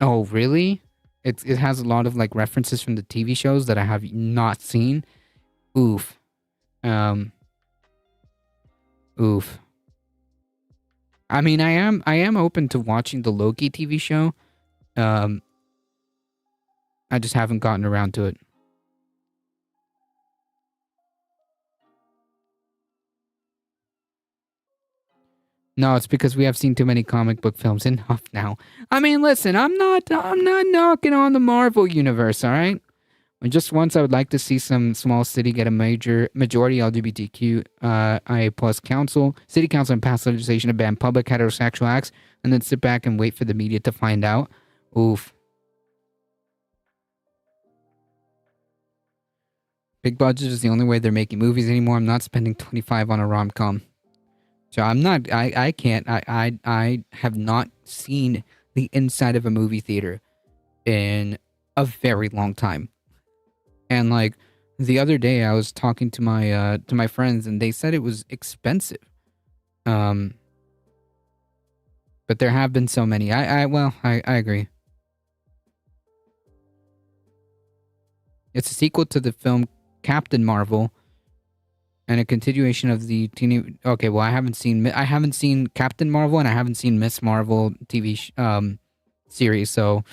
Oh, really? It has a lot of like references from the TV shows that I have not seen. Oof. Oof. I mean, I am open to watching the Loki TV show. I just haven't gotten around to it. No, it's because we have seen too many comic book films. Enough now. I mean, listen, I'm not knocking on the Marvel universe, all right? Just once, I would like to see some small city get a majority LGBTQ IA plus city council, and pass legislation to ban public heterosexual acts, and then sit back and wait for the media to find out. Oof. Big budget is the only way they're making movies anymore. I'm not spending $25 on a rom-com. So I'm not. I can't. I have not seen the inside of a movie theater in a very long time. And like the other day, I was talking to my friends, and they said it was expensive. But there have been so many. I agree. It's a sequel to the film Captain Marvel, and a continuation of the teeny. Okay, well, I haven't seen Captain Marvel, and I haven't seen Miss Marvel TV series. So,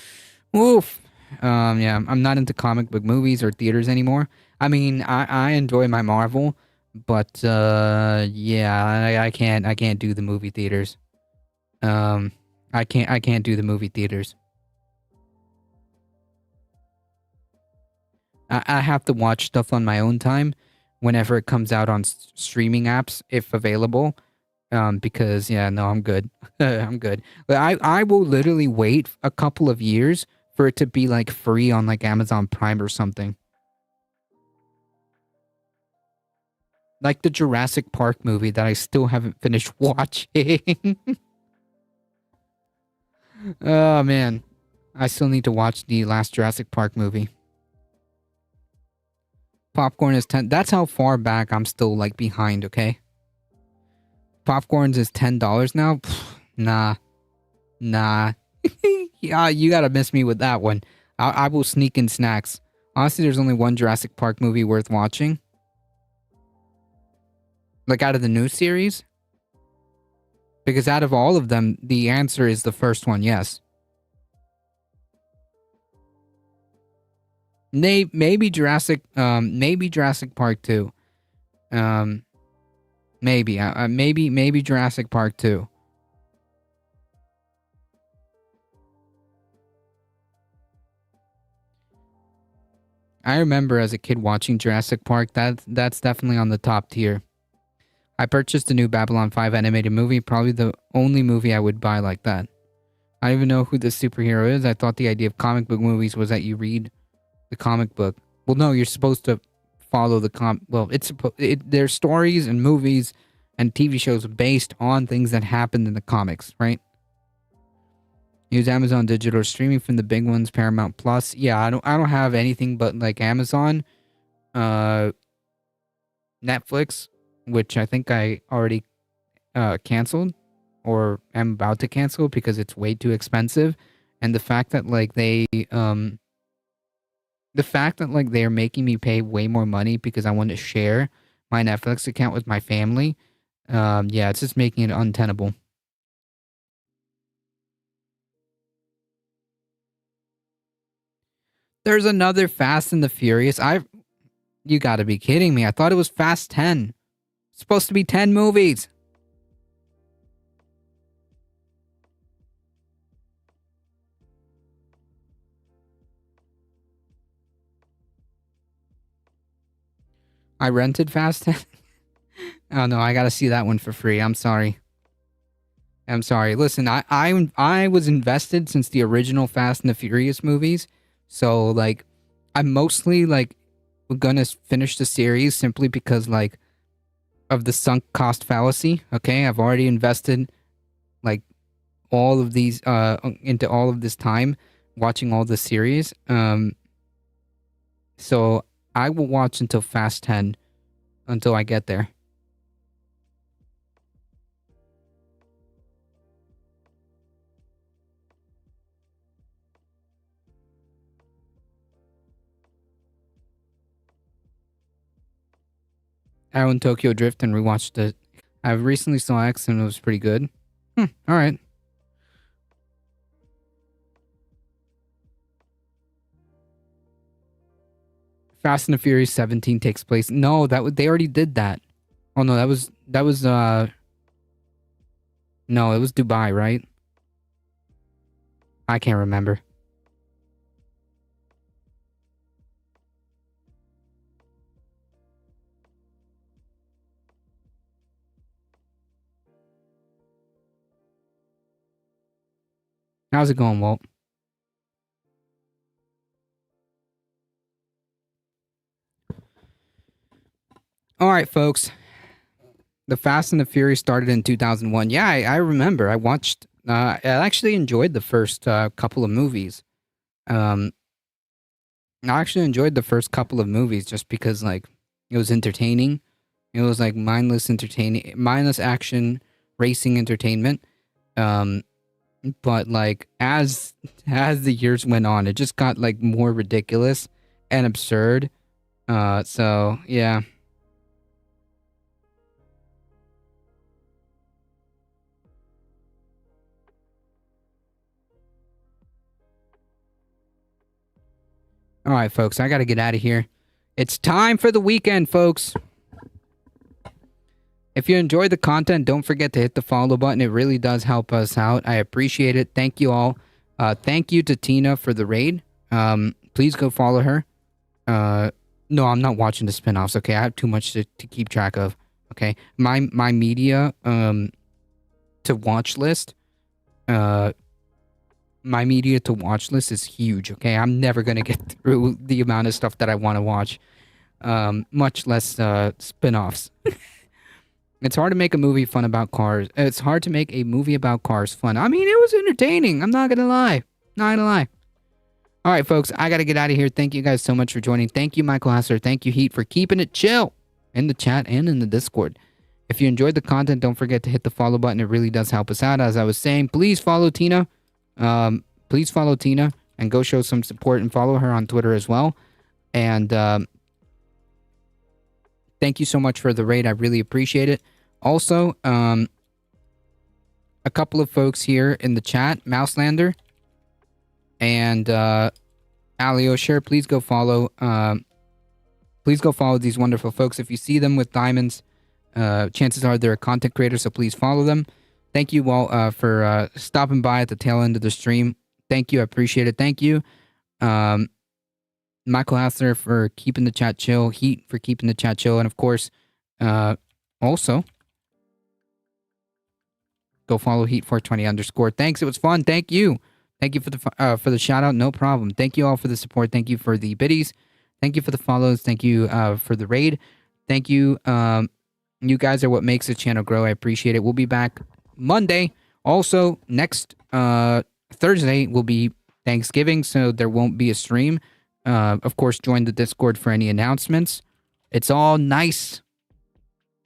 oof. Yeah, I'm not into comic book movies or theaters anymore. I mean, I enjoy my Marvel, but yeah, I can't do the movie theaters. I can't do the movie theaters. I have to watch stuff on my own time whenever it comes out on streaming apps, if available. Because yeah, no, I'm good. I'm good. But I will literally wait a couple of years for it to be like free on like Amazon Prime or something. Like the Jurassic Park movie that I still haven't finished watching. Oh man, I still need to watch the last Jurassic Park movie. Popcorn is 10. That's how far back I'm still like behind, okay? Popcorns is $10 now? Pfft, nah. Yeah, you gotta miss me with that one. I will sneak in snacks. Honestly, there's only one Jurassic Park movie worth watching. Like out of the new series? Because out of all of them, the answer is the first one, yes. Maybe Jurassic Park 2. Maybe Jurassic Park 2. I remember as a kid watching Jurassic Park. That's definitely on the top tier. I purchased the new Babylon 5 animated movie, probably the only movie I would buy like that. I don't even know who this superhero is. I thought the idea of comic book movies was that you read the comic book. Well, no, you're supposed to follow the well, there's stories and movies and TV shows based on things that happened in the comics, right? Use Amazon Digital streaming from the big ones, Paramount Plus. Yeah, I don't have anything but like Amazon, Netflix, which I think I already canceled or am about to cancel because it's way too expensive, and the fact that like they're making me pay way more money because I want to share my Netflix account with my family. Yeah, it's just making it untenable. There's another Fast and the Furious. You gotta be kidding me. I thought it was Fast 10. It's supposed to be 10 movies. I rented Fast 10. Oh no, I gotta see that one for free. I'm sorry. Listen, I was invested since the original Fast and the Furious movies. So like I'm mostly like gonna finish the series simply because like of the sunk cost fallacy. Okay, I've already invested like all of these into all of this time watching all the series. So I will watch until Fast 10 until I get there. I own Tokyo Drift and rewatched it. I recently saw X and it was pretty good. Alright. Fast and the Furious 17 takes place. No, they already did that. Oh no, that was no, it was Dubai, right? I can't remember. How's it going, Walt? All right, folks. The Fast and the Furious started in 2001. Yeah, I remember. I watched. I actually enjoyed the first couple of movies. I actually enjoyed the first couple of movies just because, like, it was entertaining. It was like mindless action, racing entertainment. But like as the years went on, it just got like more ridiculous and absurd. So yeah. All right, folks, I got to get out of here. It's time for the weekend, folks. If you enjoyed the content, don't forget to hit the follow button. It really does help us out. I appreciate it. Thank you all. Thank you to Tina for the raid. Please go follow her. No, I'm not watching the spinoffs. Okay, I have too much to keep track of. Okay, my media to watch list. My media to watch list is huge. Okay, I'm never gonna get through the amount of stuff that I want to watch. Much less spinoffs. It's hard to make a movie fun about cars. It's hard to make a movie about cars fun. I mean, it was entertaining. I'm not gonna lie. Not gonna lie. All right, folks, I got to get out of here. Thank you guys so much for joining. Thank you, Michael Hasser. Thank you, Heat, for keeping it chill in the chat and in the Discord. If you enjoyed the content, don't forget to hit the follow button. It really does help us out. As I was saying, please follow Tina. Please follow Tina and go show some support and follow her on Twitter as well. And thank you so much for the raid. I really appreciate it. Also, a couple of folks here in the chat, Mouselander and Aliosher, please go follow these wonderful folks. If you see them with diamonds, chances are they're a content creator, so please follow them. Thank you all for stopping by at the tail end of the stream. Thank you, I appreciate it. Thank you, Michael Hassler, for keeping the chat chill, Heat for keeping the chat chill, and of course, also go follow Heat420_. Thanks, it was fun. Thank you. Thank you for the shout out. No problem. Thank you all for the support. Thank you for the biddies. Thank you for the follows. Thank you for the raid. Thank you. You guys are what makes the channel grow. I appreciate it. We'll be back Monday. Also, next Thursday will be Thanksgiving, so there won't be a stream. Of course, join the Discord for any announcements. It's all nice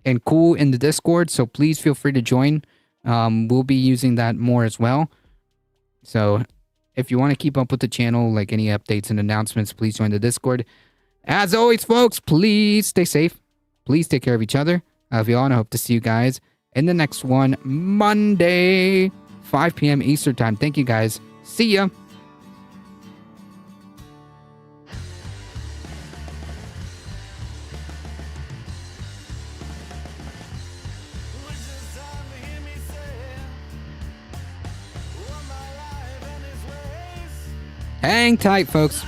and cool in the Discord, so please feel free to join. We'll be using that more as well. So if you want to keep up with the channel, like any updates and announcements, please join the Discord. As always, folks, please stay safe. Please take care of each other. I love you all, and I hope to see you guys in the next one, Monday, 5 p.m. Eastern Time. Thank you, guys. See ya. Hang tight, folks.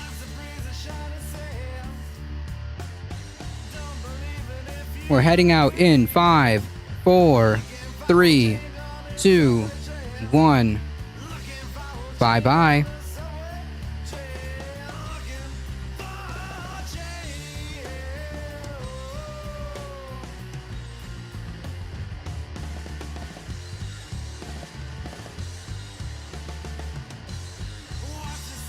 We're heading out in 5, 4, 3, 2, 1. Bye-bye.